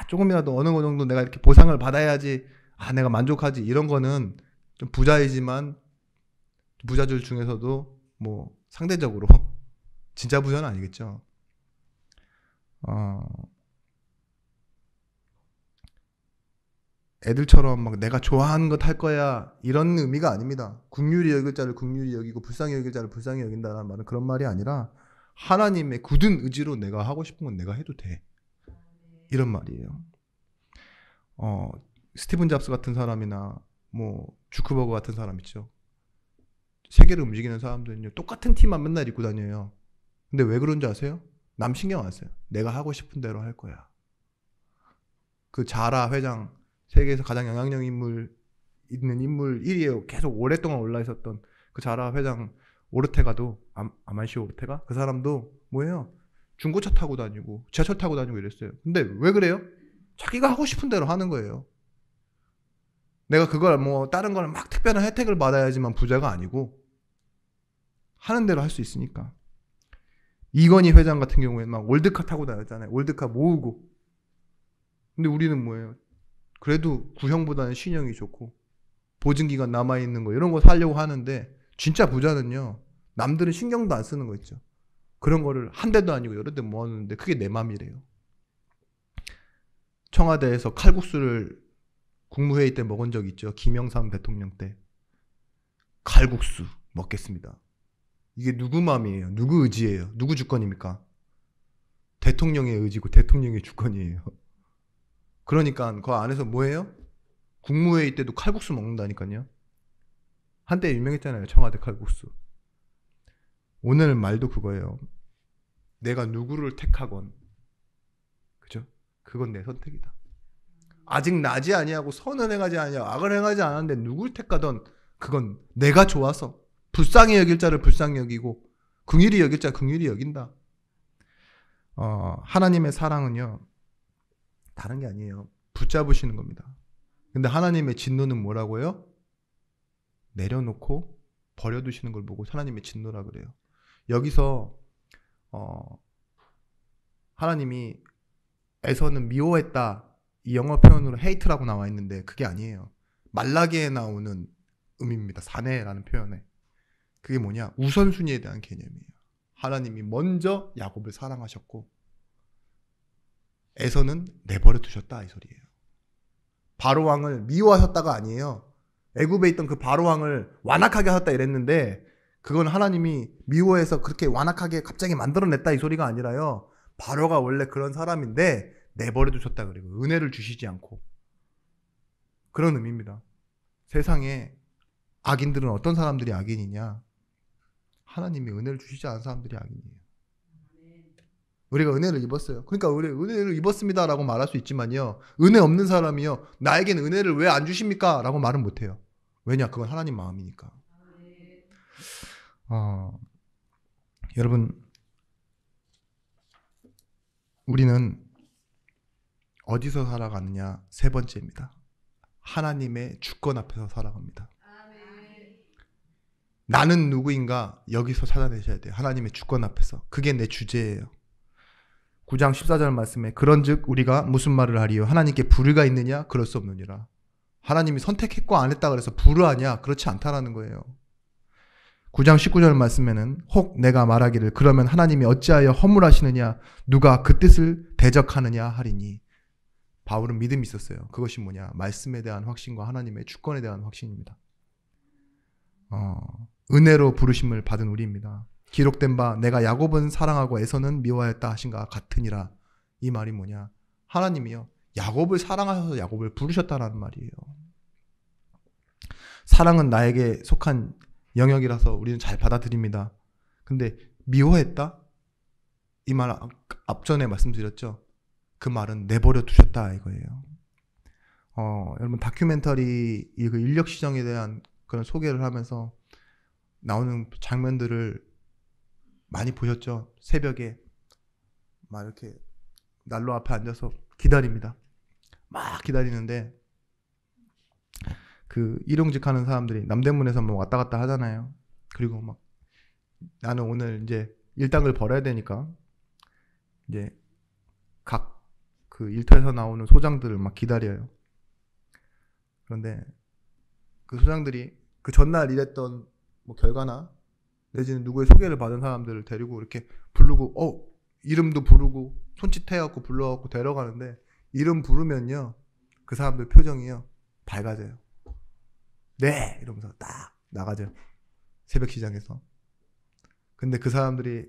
조금이라도 어느 정도 내가 이렇게 보상을 받아야지, 내가 만족하지. 이런 거는 좀 부자이지만, 부자들 중에서도 상대적으로 진짜 부자는 아니겠죠. 애들처럼 막 내가 좋아하는 것 할 거야 이런 의미가 아닙니다. 긍휼히 여길 자를 긍휼히 여기고 불쌍히 여길 자를 불쌍히 여긴다는 말은 그런 말이 아니라, 하나님의 굳은 의지로 내가 하고 싶은 건 내가 해도 돼, 이런 말이에요. 스티븐 잡스 같은 사람이나 주크버거 같은 사람 있죠. 세계를 움직이는 사람들은요, 똑같은 티만 맨날 입고 다녀요. 근데 왜 그런지 아세요? 남 신경 안 써요. 내가 하고 싶은 대로 할 거야. 그 자라 회장, 세계에서 가장 영향력 있는 인물 1위에요. 계속 오랫동안 올라 있었던 그 자라 회장 오르테가도, 아만시오 오르테가, 그 사람도 뭐예요? 중고차 타고 다니고 지하철 타고 다니고 이랬어요. 근데 왜 그래요? 자기가 하고 싶은 대로 하는 거예요. 내가 그걸 다른 거는 막 특별한 혜택을 받아야지만 부자가 아니고, 하는 대로 할 수 있으니까. 이건희 회장 같은 경우에는 막 올드카 타고 다녔잖아요. 올드카 모으고. 근데 우리는 뭐예요? 그래도 구형보다는 신형이 좋고 보증기간 남아있는 거 이런 거 사려고 하는데, 진짜 부자는요, 남들은 신경도 안 쓰는 거 있죠. 그런 거를 한 대도 아니고 여러 대 모았는데 그게 내 맘이래요. 청와대에서 칼국수를 국무회의 때 먹은 적 있죠. 김영삼 대통령 때. 칼국수 먹겠습니다. 이게 누구 맘이에요? 누구 의지예요? 누구 주권입니까? 대통령의 의지고 대통령의 주권이에요. 그러니까 그 안에서 뭐예요? 국무회의 때도 칼국수 먹는다니까요. 한때 유명했잖아요. 청와대 칼국수. 오늘 말도 그거예요. 내가 누구를 택하건, 그죠? 그건 내 선택이다. 아직 나지 아니하고 선을 행하지 아니하고 악을 행하지 않았는데 누굴 택하던 그건 내가 좋아서, 불쌍히 여길 자를 불쌍히 여기고 긍휼히 여길 자 긍휼히 여긴다. 하나님의 사랑은요, 다른 게 아니에요. 붙잡으시는 겁니다. 근데 하나님의 진노는 뭐라고요? 내려놓고 버려두시는 걸 보고 하나님의 진노라 그래요. 여기서 하나님이 에서는 미워했다, 이 영어 표현으로 hate라고 나와 있는데 그게 아니에요. 말라기에 나오는 의미입니다. 사내라는 표현에. 그게 뭐냐? 우선순위에 대한 개념이에요. 하나님이 먼저 야곱을 사랑하셨고 에서는 내버려 두셨다, 이 소리예요. 바로왕을 미워하셨다가 아니에요. 애굽에 있던 그 바로왕을 완악하게 하셨다 이랬는데, 그건 하나님이 미워해서 그렇게 완악하게 갑자기 만들어냈다 이 소리가 아니라요. 바로가 원래 그런 사람인데 내버려 두셨다 그리고 은혜를 주시지 않고 그런 의미입니다. 세상에 악인들은 어떤 사람들이 악인이냐? 하나님이 은혜를 주시지 않은 사람들이 악인이에요. 우리가 은혜를 입었어요. 그러니까 우리 은혜를 입었습니다라고 말할 수 있지만요. 은혜 없는 사람이요. 나에게는 은혜를 왜 안 주십니까? 라고 말은 못해요. 왜냐? 그건 하나님 마음이니까. 여러분 우리는 어디서 살아가느냐? 세 번째입니다. 하나님의 주권 앞에서 살아갑니다. 나는 누구인가? 여기서 찾아내셔야 돼요. 하나님의 주권 앞에서. 그게 내 주제예요. 9장 14절 말씀에 그런즉 우리가 무슨 말을 하리요? 하나님께 불의가 있느냐? 그럴 수 없느니라. 하나님이 선택했고 안 했다 그래서 불의하냐? 그렇지 않다라는 거예요. 9장 19절 말씀에는 혹 내가 말하기를 그러면 하나님이 어찌하여 허물하시느냐? 누가 그 뜻을 대적하느냐 하리니. 바울은 믿음이 있었어요. 그것이 뭐냐? 말씀에 대한 확신과 하나님의 주권에 대한 확신입니다. 은혜로 부르심을 받은 우리입니다. 기록된 바 내가 야곱은 사랑하고 에서는 미워하였다 하신가 같으니라. 이 말이 뭐냐? 하나님이요. 야곱을 사랑하셔서 야곱을 부르셨다라는 말이에요. 사랑은 나에게 속한 영역이라서 우리는 잘 받아들입니다. 근데 미워했다? 이 말 앞전에 말씀드렸죠. 그 말은 내버려 두셨다 이거예요. 여러분 다큐멘터리 그 인력시정에 대한 그런 소개를 하면서 나오는 장면들을 많이 보셨죠? 새벽에 막 이렇게 난로 앞에 앉아서 기다립니다. 막 기다리는데 그 일용직 하는 사람들이 남대문에서 뭐 왔다 갔다 하잖아요. 그리고 막 나는 오늘 이제 일당을 벌어야 되니까 이제 각 그 일터에서 나오는 소장들을 막 기다려요. 그런데 그 소장들이 그 전날 일했던 뭐 결과나 내지는 누구의 소개를 받은 사람들을 데리고 이렇게 부르고 이름도 부르고 손짓해갖고 불러갖고 데려가는데 이름 부르면요 그 사람들 표정이요 밝아져요. 네 이러면서 딱 나가죠. 새벽 시장에서. 근데 그 사람들이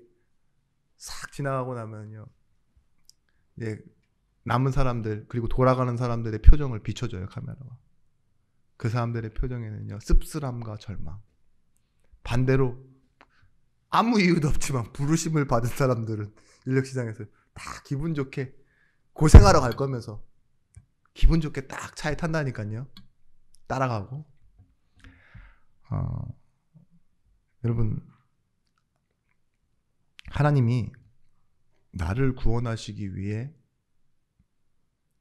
싹 지나가고 나면요 이제 남은 사람들 그리고 돌아가는 사람들의 표정을 비춰줘요 카메라가. 그 사람들의 표정에는요 씁쓸함과 절망. 반대로 아무 이유도 없지만 부르심을 받은 사람들은 인력시장에서 다 기분 좋게 고생하러 갈 거면서 기분 좋게 딱 차에 탄다니까요. 따라가고. 여러분 하나님이 나를 구원하시기 위해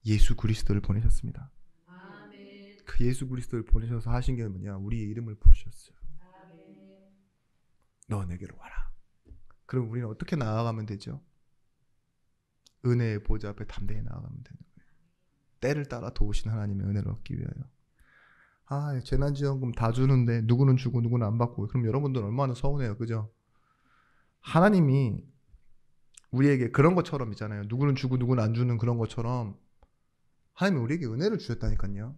예수 그리스도를 보내셨습니다. 아멘. 그 예수 그리스도를 보내셔서 하신 게 뭐냐? 우리의 이름을 부르셨어요. 아멘. 너 내게로 와라. 그럼 우리는 어떻게 나아가면 되죠? 은혜의 보좌 앞에 담대히 나아가면 되는 거예요. 때를 따라 도우신 하나님의 은혜를 얻기 위하여. 재난지원금 다 주는데 누구는 주고 누구는 안 받고 그럼 여러분들은 얼마나 서운해요. 그죠? 하나님이 우리에게 그런 것처럼 있잖아요. 누구는 주고 누구는 안 주는 그런 것처럼 하나님이 우리에게 은혜를 주셨다니까요.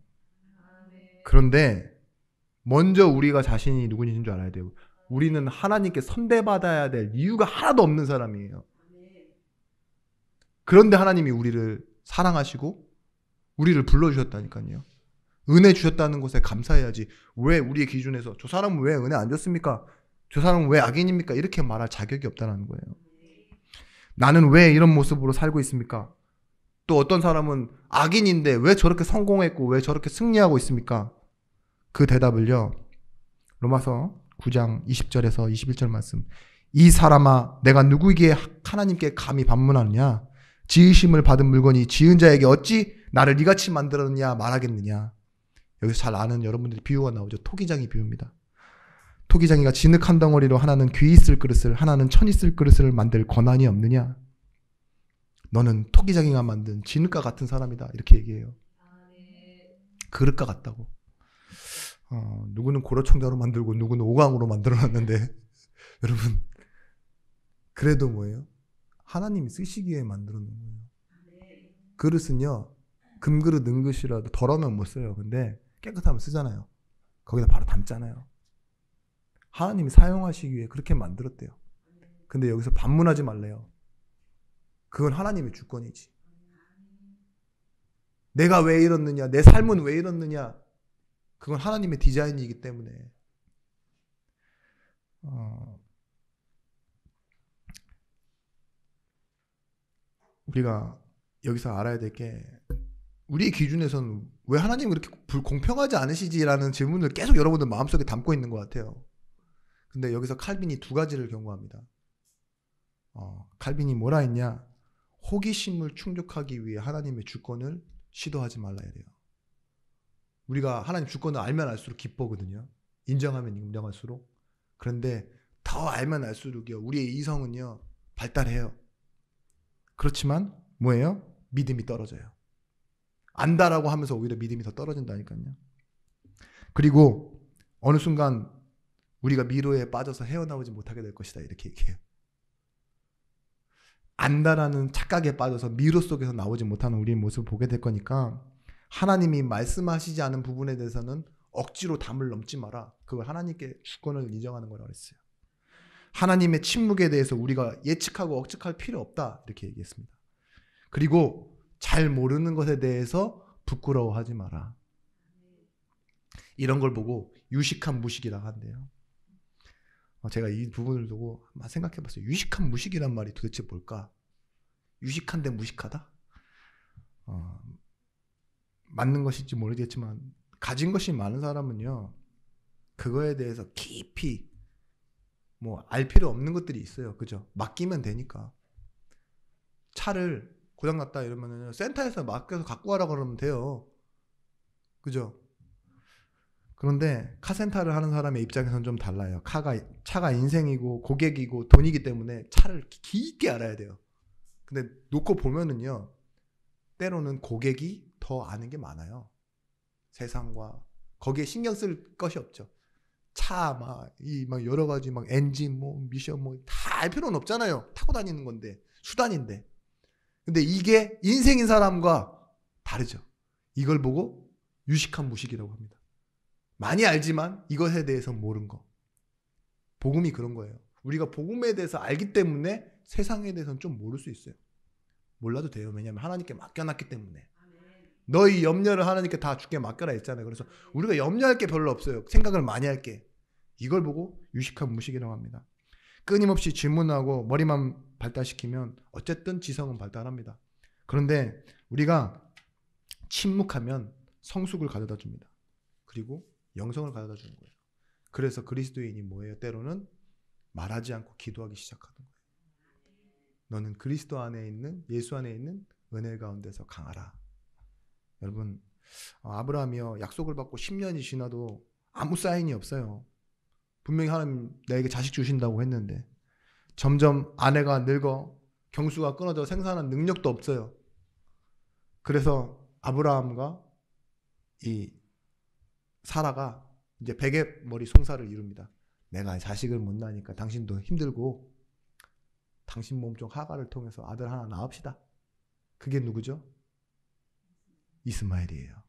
그런데 먼저 우리가 자신이 누구인지인 줄 알아야 돼요. 우리는 하나님께 선대받아야 될 이유가 하나도 없는 사람이에요. 그런데 하나님이 우리를 사랑하시고 우리를 불러주셨다니까요. 은혜 주셨다는 것에 감사해야지. 왜 우리의 기준에서 저 사람은 왜 은혜 안 줬습니까? 저 사람은 왜 악인입니까? 이렇게 말할 자격이 없다는 거예요. 나는 왜 이런 모습으로 살고 있습니까? 또 어떤 사람은 악인인데 왜 저렇게 성공했고 왜 저렇게 승리하고 있습니까? 그 대답을요. 로마서 9장 20절에서 21절 말씀. 이 사람아 내가 누구에게 하나님께 감히 반문하느냐? 지으심을 받은 물건이 지은 자에게 어찌 나를 이같이 만들었느냐 말하겠느냐? 여기서 잘 아는 여러분들이 비유가 나오죠. 토기장이 비유입니다. 토기장이가 진흙 한 덩어리로 하나는 귀 있을 그릇을 하나는 천 있을 그릇을 만들 권한이 없느냐? 너는 토기장이가 만든 진흙과 같은 사람이다. 이렇게 얘기해요. 그릇과 같다고. 누구는 고려청자로 만들고 누구는 오강으로 만들어놨는데 여러분 그래도 뭐예요? 하나님이 쓰시기에 만들어 놓은 거예요. 그릇은요 금그릇 은그릇이라도 더러우면 못 써요. 근데 깨끗하면 쓰잖아요. 거기다 바로 담잖아요. 하나님이 사용하시기 위해 그렇게 만들었대요. 근데 여기서 반문하지 말래요. 그건 하나님의 주권이지. 내가 왜 이렇느냐, 내 삶은 왜 이렇느냐, 그건 하나님의 디자인이기 때문에 우리가 여기서 알아야 될 게, 우리 기준에서는 왜 하나님이 그렇게 불공평하지 않으시지라는 질문을 계속 여러분들 마음속에 담고 있는 것 같아요. 근데 여기서 칼빈이 두 가지를 경고합니다. 칼빈이 뭐라 했냐? 호기심을 충족하기 위해 하나님의 주권을 시도하지 말라야 돼요. 우리가 하나님 주권을 알면 알수록 기뻐거든요. 인정하면 인정할수록. 그런데 더 알면 알수록요, 우리의 이성은요 발달해요. 그렇지만 뭐예요? 믿음이 떨어져요. 안다라고 하면서 오히려 믿음이 더 떨어진다니까요. 그리고 어느 순간 우리가 미로에 빠져서 헤어나오지 못하게 될 것이다, 이렇게 얘기해요. 안다라는 착각에 빠져서 미로 속에서 나오지 못하는 우리의 모습을 보게 될 거니까, 하나님이 말씀하시지 않은 부분에 대해서는 억지로 담을 넘지 마라. 그걸 하나님께 주권을 인정하는 거라고 했어요. 하나님의 침묵에 대해서 우리가 예측하고 억측할 필요 없다, 이렇게 얘기했습니다. 그리고 잘 모르는 것에 대해서 부끄러워하지 마라. 이런 걸 보고 유식한 무식이라고 한대요. 제가 이 부분을 두고 한번 생각해 봤어요. 유식한 무식이란 말이 도대체 뭘까? 유식한데 무식하다? 맞는 것인지 모르겠지만, 가진 것이 많은 사람은요, 그거에 대해서 깊이 알 필요 없는 것들이 있어요. 그죠? 맡기면 되니까. 차를 고장났다 이러면은 센터에서 맡겨서 갖고 가라 그러면 돼요. 그죠? 그런데 카센터를 하는 사람의 입장에서는 좀 달라요. 차가 인생이고 고객이고 돈이기 때문에 차를 깊게 알아야 돼요. 근데 놓고 보면은요, 때로는 고객이 더 아는 게 많아요. 세상과 거기에 신경 쓸 것이 없죠. 차 막 여러 가지 엔진 미션 다 알 필요는 없잖아요. 타고 다니는 건데, 수단인데. 근데 이게 인생인 사람과 다르죠. 이걸 보고 유식한 무식이라고 합니다. 많이 알지만 이것에 대해서 모르는 거. 복음이 그런 거예요. 우리가 복음에 대해서 알기 때문에 세상에 대해서는 좀 모를 수 있어요. 몰라도 돼요. 왜냐하면 하나님께 맡겨놨기 때문에. 너희 염려를 하나님께 다 주께 맡겨라 했잖아요. 그래서 우리가 염려할 게 별로 없어요. 생각을 많이 할 게. 이걸 보고 유식한 무식이라고 합니다. 끊임없이 질문하고 머리만 발달시키면 어쨌든 지성은 발달합니다. 그런데 우리가 침묵하면 성숙을 가져다 줍니다. 그리고 영성을 가져다 주는 거예요. 그래서 그리스도인이 뭐예요? 때로는 말하지 않고 기도하기 시작하는 거예요. 너는 그리스도 안에 있는, 예수 안에 있는 은혜 가운데서 강하라. 여러분, 아브라함이요, 약속을 받고 10년이 지나도 아무 사인이 없어요. 분명히 하나님 나에게 자식 주신다고 했는데 점점 아내가 늙어 경수가 끊어져 생산한 능력도 없어요. 그래서 아브라함과 이 사라가 이제 베개 머리 송사를 이룹니다. 내가 자식을 못 낳으니까 당신도 힘들고 당신 몸종 하가를 통해서 아들 하나 낳읍시다. 그게 누구죠? 이스마엘이에요.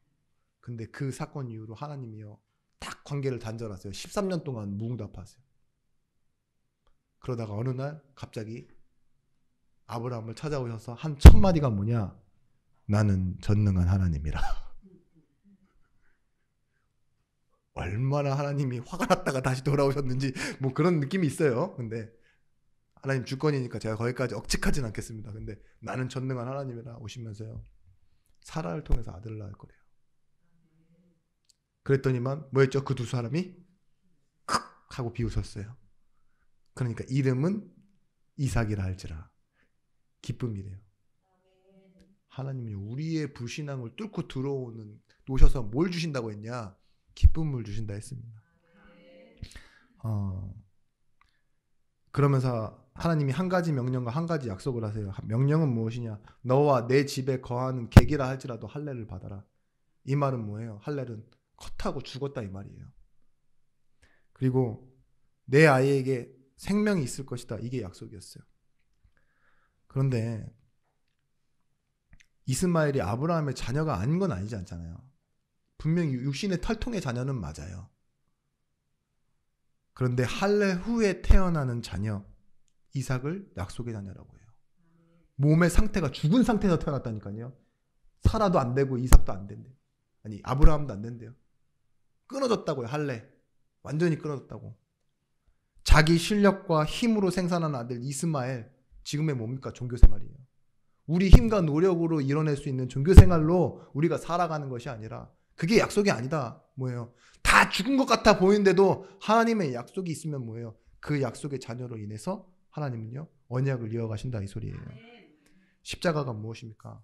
근데 그 사건 이후로 하나님이요, 딱 관계를 단절하세요. 13년 동안 무응답하세요. 그러다가 어느 날 갑자기 아브라함을 찾아오셔서 한 첫 마디가 뭐냐? 나는 전능한 하나님이라. 얼마나 하나님이 화가 났다가 다시 돌아오셨는지 그런 느낌이 있어요. 근데 하나님 주권이니까 제가 거기까지 억측하진 않겠습니다. 근데 나는 전능한 하나님이라 오시면서요, 사라를 통해서 아들을 낳을 거래요. 그랬더니만 뭐였죠? 그 두 사람이 크 하고 비웃었어요. 그러니까 이름은 이삭이라 할지라. 기쁨이래요. 하나님이 우리의 불신앙을 뚫고 오셔서 뭘 주신다고 했냐? 기쁨을 주신다 했습니다. 그러면서 하나님이 한 가지 명령과 한 가지 약속을 하세요. 명령은 무엇이냐? 너와 내 집에 거하는 객이라 할지라도 할례를 받아라. 이 말은 뭐예요? 할례는 컷하고 죽었다 이 말이에요. 그리고 내 아이에게 생명이 있을 것이다. 이게 약속이었어요. 그런데 이스마엘이 아브라함의 자녀가 아닌 건 아니지 않잖아요. 분명히 육신의 혈통의 자녀는 맞아요. 그런데 할례 후에 태어나는 자녀 이삭을 약속의 자녀라고 해요. 몸의 상태가 죽은 상태에서 태어났다니까요. 사라도 안 되고 이삭도 안 된대요. 아니 아브라함도 안 된대요. 끊어졌다고요. 할례 완전히 끊어졌다고. 자기 실력과 힘으로 생산한 아들 이스마엘, 지금의 뭡니까? 종교생활이에요. 우리 힘과 노력으로 이뤄낼 수 있는 종교생활로 우리가 살아가는 것이 아니라 그게 약속이 아니다. 뭐예요? 다 죽은 것 같아 보이는데도 하나님의 약속이 있으면 뭐예요? 그 약속의 자녀로 인해서 하나님은요 언약을 이어가신다 이 소리예요. 십자가가 무엇입니까?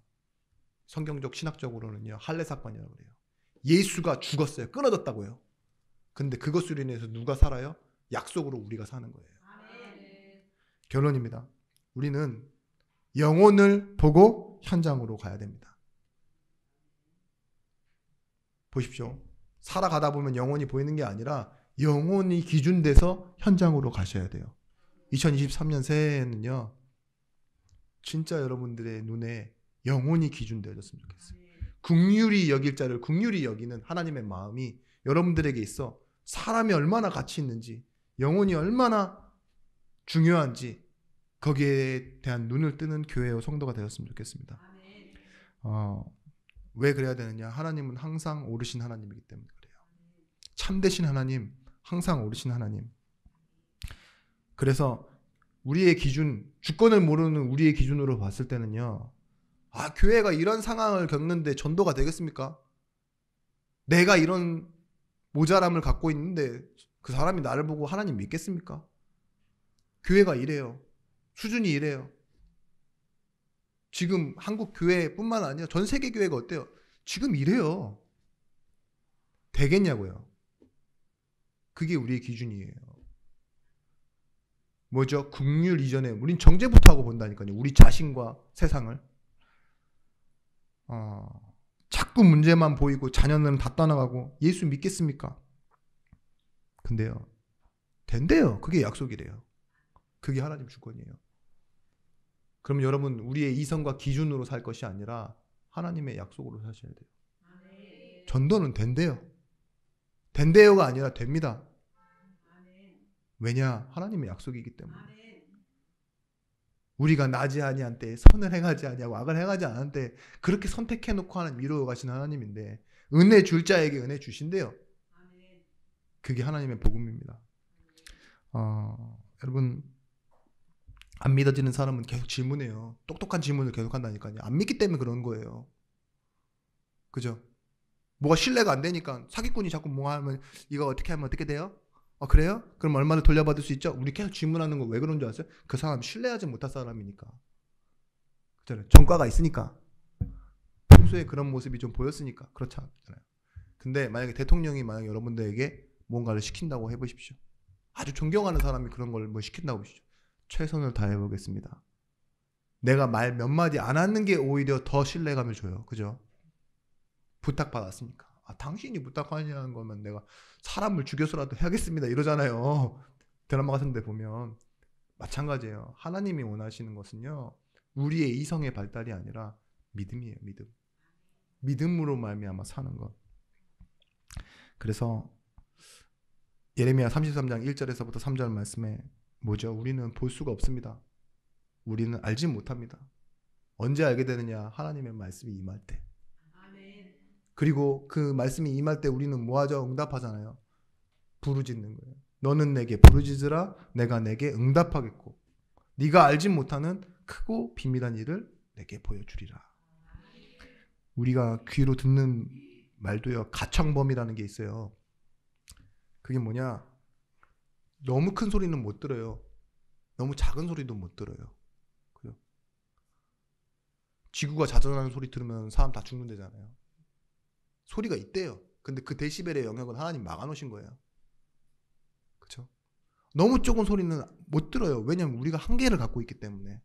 성경적 신학적으로는요 할례 사건이라고 그래요. 예수가 죽었어요. 끊어졌다고요. 근데 그것으로 인해서 누가 살아요? 약속으로 우리가 사는 거예요. 결론입니다. 우리는 영혼을 보고 현장으로 가야 됩니다. 보십시오. 살아가다 보면 영혼이 보이는 게 아니라 영혼이 기준돼서 현장으로 가셔야 돼요. 2023년 새해에는요 진짜 여러분들의 눈에 영혼이 기준되어졌으면 좋겠어요. 긍휼히 여길 자를 긍휼히 여기는 하나님의 마음이 여러분들에게 있어 사람이 얼마나 가치 있는지, 영혼이 얼마나 중요한지 거기에 대한 눈을 뜨는 교회와 성도가 되었으면 좋겠습니다. 왜 그래야 되느냐? 하나님은 항상 오르신 하나님이기 때문에 그래요. 참되신 하나님, 항상 오르신 하나님. 그래서 우리의 기준, 주권을 모르는 우리의 기준으로 봤을 때는요, 교회가 이런 상황을 겪는데 전도가 되겠습니까? 내가 이런 모자람을 갖고 있는데 그 사람이 나를 보고 하나님 믿겠습니까? 교회가 이래요. 수준이 이래요. 지금 한국 교회뿐만 아니라 전 세계 교회가 어때요? 지금 이래요. 되겠냐고요. 그게 우리의 기준이에요. 뭐죠? 긍휼 이전에 우린 정죄부터 하고 본다니까요. 우리 자신과 세상을. 자꾸 문제만 보이고 자녀는 다 떠나가고 예수 믿겠습니까? 근데요. 된대요. 그게 약속이래요. 그게 하나님 주권이에요. 그럼 여러분 우리의 이성과 기준으로 살 것이 아니라 하나님의 약속으로 사셔야 돼요. 전도는 된대요. 된대요가 아니라 됩니다. 왜냐? 하나님의 약속이기 때문에. 우리가 나지 아니한 때에 선을 행하지 아니하고 악을 행하지 않은 때에 그렇게 선택해놓고 하나님 이루어 가신 하나님인데 은혜 줄 자에게 은혜 주신대요. 그게 하나님의 복음입니다. 여러분 안 믿어지는 사람은 계속 질문해요. 똑똑한 질문을 계속 한다니까요. 안 믿기 때문에 그런 거예요. 그죠? 뭐가 신뢰가 안 되니까 사기꾼이 자꾸 뭐 하면 이거 어떻게 하면 어떻게 돼요? 그래요? 그럼 얼마나 돌려받을 수 있죠? 우리 계속 질문하는 거 왜 그런 줄 아세요? 그 사람 신뢰하지 못할 사람이니까. 그렇잖아요. 전과가 있으니까. 평소에 그런 모습이 좀 보였으니까 그렇잖아요. 근데 만약에 대통령이 만약에 여러분들에게 뭔가를 시킨다고 해보십시오. 아주 존경하는 사람이 그런 걸 뭐 시킨다고 보시죠. 최선을 다해보겠습니다. 내가 말 몇 마디 안 하는 게 오히려 더 신뢰감을 줘요. 그죠? 부탁받았으니까. 당신이 부탁하냐는 거면 내가 사람을 죽여서라도 해야겠습니다. 이러잖아요. 드라마 같은 데 보면. 마찬가지예요. 하나님이 원하시는 것은요. 우리의 이성의 발달이 아니라 믿음이에요. 믿음. 믿음으로 말미암아 사는 것. 그래서 예레미야 33장 1절에서부터 3절 말씀에 뭐죠? 우리는 볼 수가 없습니다. 우리는 알지 못합니다. 언제 알게 되느냐? 하나님의 말씀이 임할 때. 그리고 그 말씀이 임할 때 우리는 뭐하죠? 응답하잖아요. 부르짖는 거예요. 너는 내게 부르짖으라 내가 내게 응답하겠고 네가 알지 못하는 크고 비밀한 일을 내게 보여주리라. 우리가 귀로 듣는 말도요. 가청범이라는 게 있어요. 그게 뭐냐? 너무 큰 소리는 못 들어요. 너무 작은 소리도 못 들어요. 그죠? 지구가 자전하는 소리 들으면 사람 다 죽는다잖아요. 소리가 있대요. 근데 그 데시벨의 영역은 하나님 막아놓으신 거예요. 그렇죠? 너무 적은 소리는 못 들어요. 왜냐하면 우리가 한계를 갖고 있기 때문에.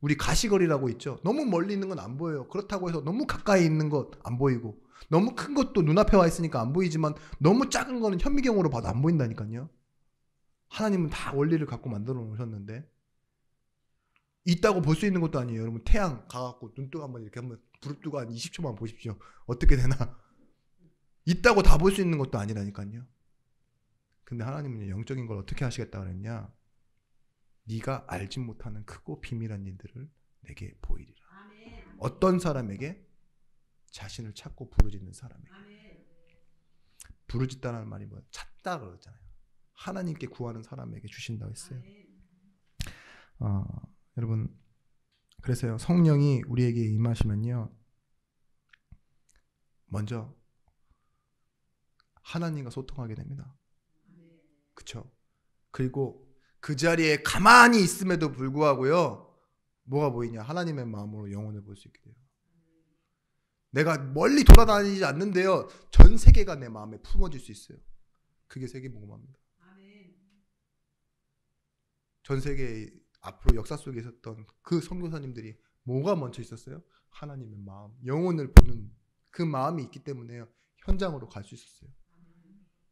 우리 가시거리라고 있죠. 너무 멀리 있는 건 안 보여요. 그렇다고 해서 너무 가까이 있는 것 안 보이고 너무 큰 것도 눈앞에 와 있으니까 안 보이지만 너무 작은 거는 현미경으로 봐도 안 보인다니까요. 하나님은 다 원리를 갖고 만들어 놓으셨는데 있다고 볼 수 있는 것도 아니에요. 여러분 태양 가갖고 눈 뜨고 한번 이렇게 한번 부릅뜨고 한 20초만 보십시오. 어떻게 되나. 있다고 다 볼 수 있는 것도 아니라니까요. 근데 하나님은 영적인 걸 어떻게 하시겠다 그랬냐? 네가 알지 못하는 크고 비밀한 일들을 내게 보이리라. 어떤 사람에게? 자신을 찾고 부르짖는 사람에게. 부르짖다라는 말이 뭐야? 찾다 그러잖아요. 하나님께 구하는 사람에게 주신다고 했어요. 여러분, 그래서요, 성령이 우리에게 임하시면요, 먼저 하나님과 소통하게 됩니다. 그쵸? 그리고 그 자리에 가만히 있음에도 불구하고요, 뭐가 보이냐? 하나님의 마음으로 영혼을 볼 수 있게 돼요. 내가 멀리 돌아다니지 않는데요, 전 세계가 내 마음에 품어질 수 있어요. 그게 세계복음화입니다. 전 세계에 앞으로 역사 속에 있었던 그 선교사님들이 뭐가 먼저 있었어요? 하나님의 마음, 영혼을 보는 그 마음이 있기 때문에요, 현장으로 갈 수 있었어요.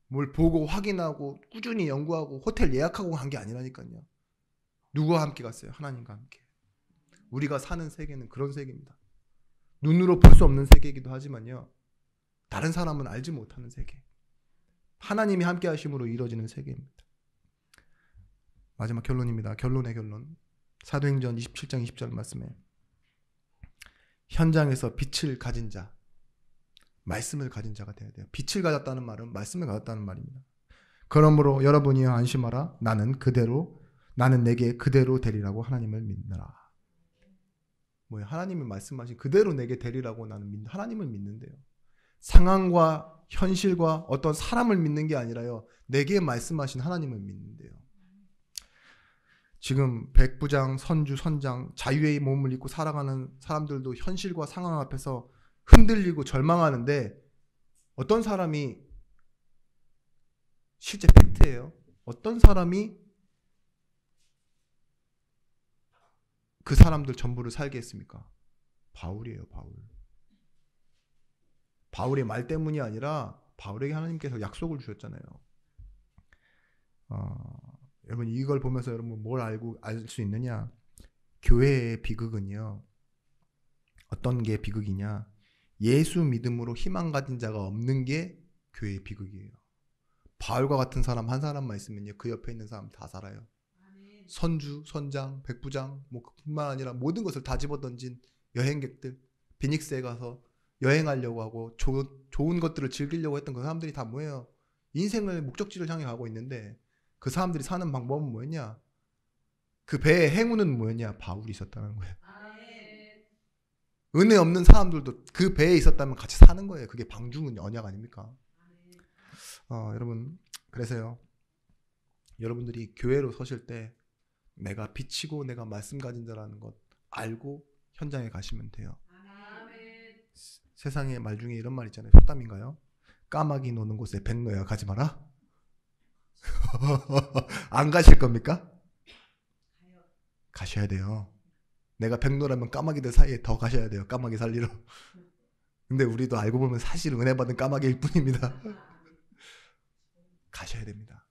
뭘 보고 확인하고 꾸준히 연구하고 호텔 예약하고 간 게 아니라니까요. 누구와 함께 갔어요? 하나님과 함께. 우리가 사는 세계는 그런 세계입니다. 눈으로 볼 수 없는 세계이기도 하지만요, 다른 사람은 알지 못하는 세계, 하나님이 함께 하심으로 이루어지는 세계입니다. 마지막 결론입니다. 결론의 결론. 사도행전 27장 20절 말씀에 현장에서 빛을 가진 자, 말씀을 가진 자가 되어야 돼요. 빛을 가졌다는 말은 말씀을 가졌다는 말입니다. 그러므로 여러분이여 안심하라. 나는 내게 그대로 되리라고 하나님을 믿느라. 뭐예요? 하나님이 말씀하신 그대로 내게 되리라고 나는 하나님을 믿는데요. 상황과 현실과 어떤 사람을 믿는 게 아니라요, 내게 말씀하신 하나님을 믿는데요. 지금 백부장, 선주, 선장, 자유의 몸을 입고 살아가는 사람들도 현실과 상황 앞에서 흔들리고 절망하는데, 어떤 사람이, 실제 팩트예요, 어떤 사람이 그 사람들 전부를 살게 했습니까? 바울이에요. 바울의 말 때문이 아니라 바울에게 하나님께서 약속을 주셨잖아요. 여러분, 이걸 보면서 여러분 뭘 알 수 있느냐? 교회의 비극은요, 어떤 게 비극이냐? 예수 믿음으로 희망 가진 자가 없는 게 교회의 비극이에요. 바울과 같은 사람 한 사람만 있으면요, 그 옆에 있는 사람 다 살아요. 선주, 선장, 백부장, 그뿐만 아니라 모든 것을 다 집어던진 여행객들, 비닉스에 가서 여행하려고 하고 좋은 것들을 즐기려고 했던 그 사람들이 다 뭐예요? 인생을 목적지를 향해 가고 있는데, 그 사람들이 사는 방법은 뭐였냐? 그 배의 행운은 뭐였냐? 바울이 있었다는 거예요. 은혜 없는 사람들도 그 배에 있었다면 같이 사는 거예요. 그게 방중은 언약 아닙니까? 여러분, 그래서요, 여러분들이 교회로 서실 때 내가 빛이고 내가 말씀 가진 자라는 것 알고 현장에 가시면 돼요. 세상의 말 중에 이런 말 있잖아요. 속담인가요? 까마귀 노는 곳에 백로야 가지 마라. 안 가실 겁니까? 가셔야 돼요. 내가 백로라면 까마귀들 사이에 더 가셔야 돼요. 까마귀 살리러. 근데 우리도 알고 보면 사실 은혜 받은 까마귀일 뿐입니다. 가셔야 됩니다.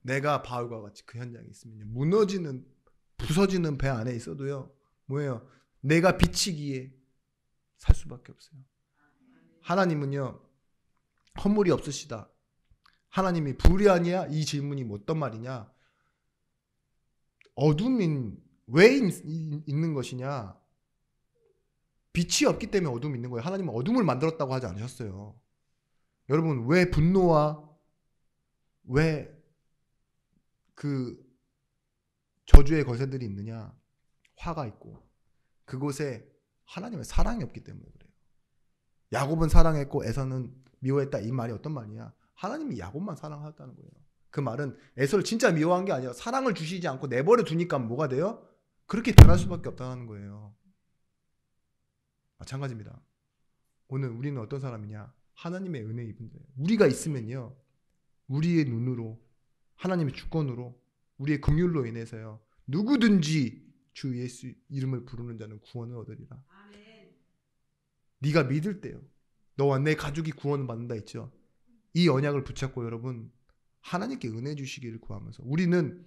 내가 바울과 같이 그 현장에 있으면요, 무너지는, 부서지는 배 안에 있어도요, 뭐예요? 내가 비치기에 살 수밖에 없어요. 하나님은요, 허물이 없으시다. 하나님이 불이 아니야? 이 질문이 어떤 말이냐? 어둠이 왜 있는 것이냐? 빛이 없기 때문에 어둠이 있는 거예요. 하나님은 어둠을 만들었다고 하지 않으셨어요. 여러분, 왜 분노와 왜 그 저주의 거세들이 있느냐? 화가 있고, 그곳에 하나님의 사랑이 없기 때문에 그래요. 야곱은 사랑했고 에서는 미워했다, 이 말이 어떤 말이냐? 하나님이 야곱만 사랑하셨다는 거예요. 그 말은 에서를 진짜 미워한 게 아니라 사랑을 주시지 않고 내버려 두니까 뭐가 돼요? 그렇게 변할 수밖에 없다는 거예요. 마찬가지입니다. 오늘 우리는 어떤 사람이냐? 하나님의 은혜 입은 자예요. 우리가 있으면요, 우리의 눈으로, 하나님의 주권으로, 우리의 긍휼로 인해서요, 누구든지 주 예수 이름을 부르는 자는 구원을 얻으리라. 네가 믿을 때요, 너와 내 가족이 구원을 받는다 했죠. 이 언약을 붙잡고 여러분, 하나님께 은혜 주시기를 구하면서, 우리는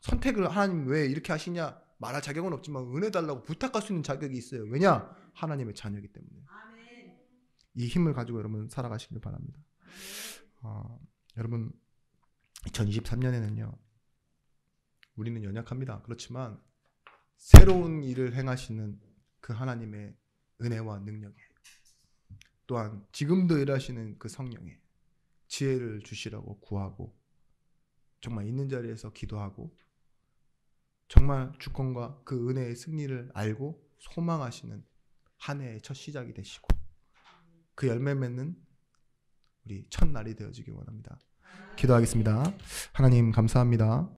선택을, 하나님 왜 이렇게 하시냐 말할 자격은 없지만 은혜 달라고 부탁할 수 있는 자격이 있어요. 왜냐? 하나님의 자녀이기 때문에. 이 힘을 가지고 여러분 살아가시길 바랍니다. 여러분, 2023년에는요. 우리는 연약합니다. 그렇지만 새로운 일을 행하시는 그 하나님의 은혜와 능력에, 또한 지금도 일하시는 그 성령에 지혜를 주시라고 구하고, 정말 있는 자리에서 기도하고, 정말 주권과 그 은혜의 승리를 알고 소망하시는 한 해의 첫 시작이 되시고, 그 열매 맺는 우리 첫날이 되어지기 원합니다. 기도하겠습니다. 하나님 감사합니다.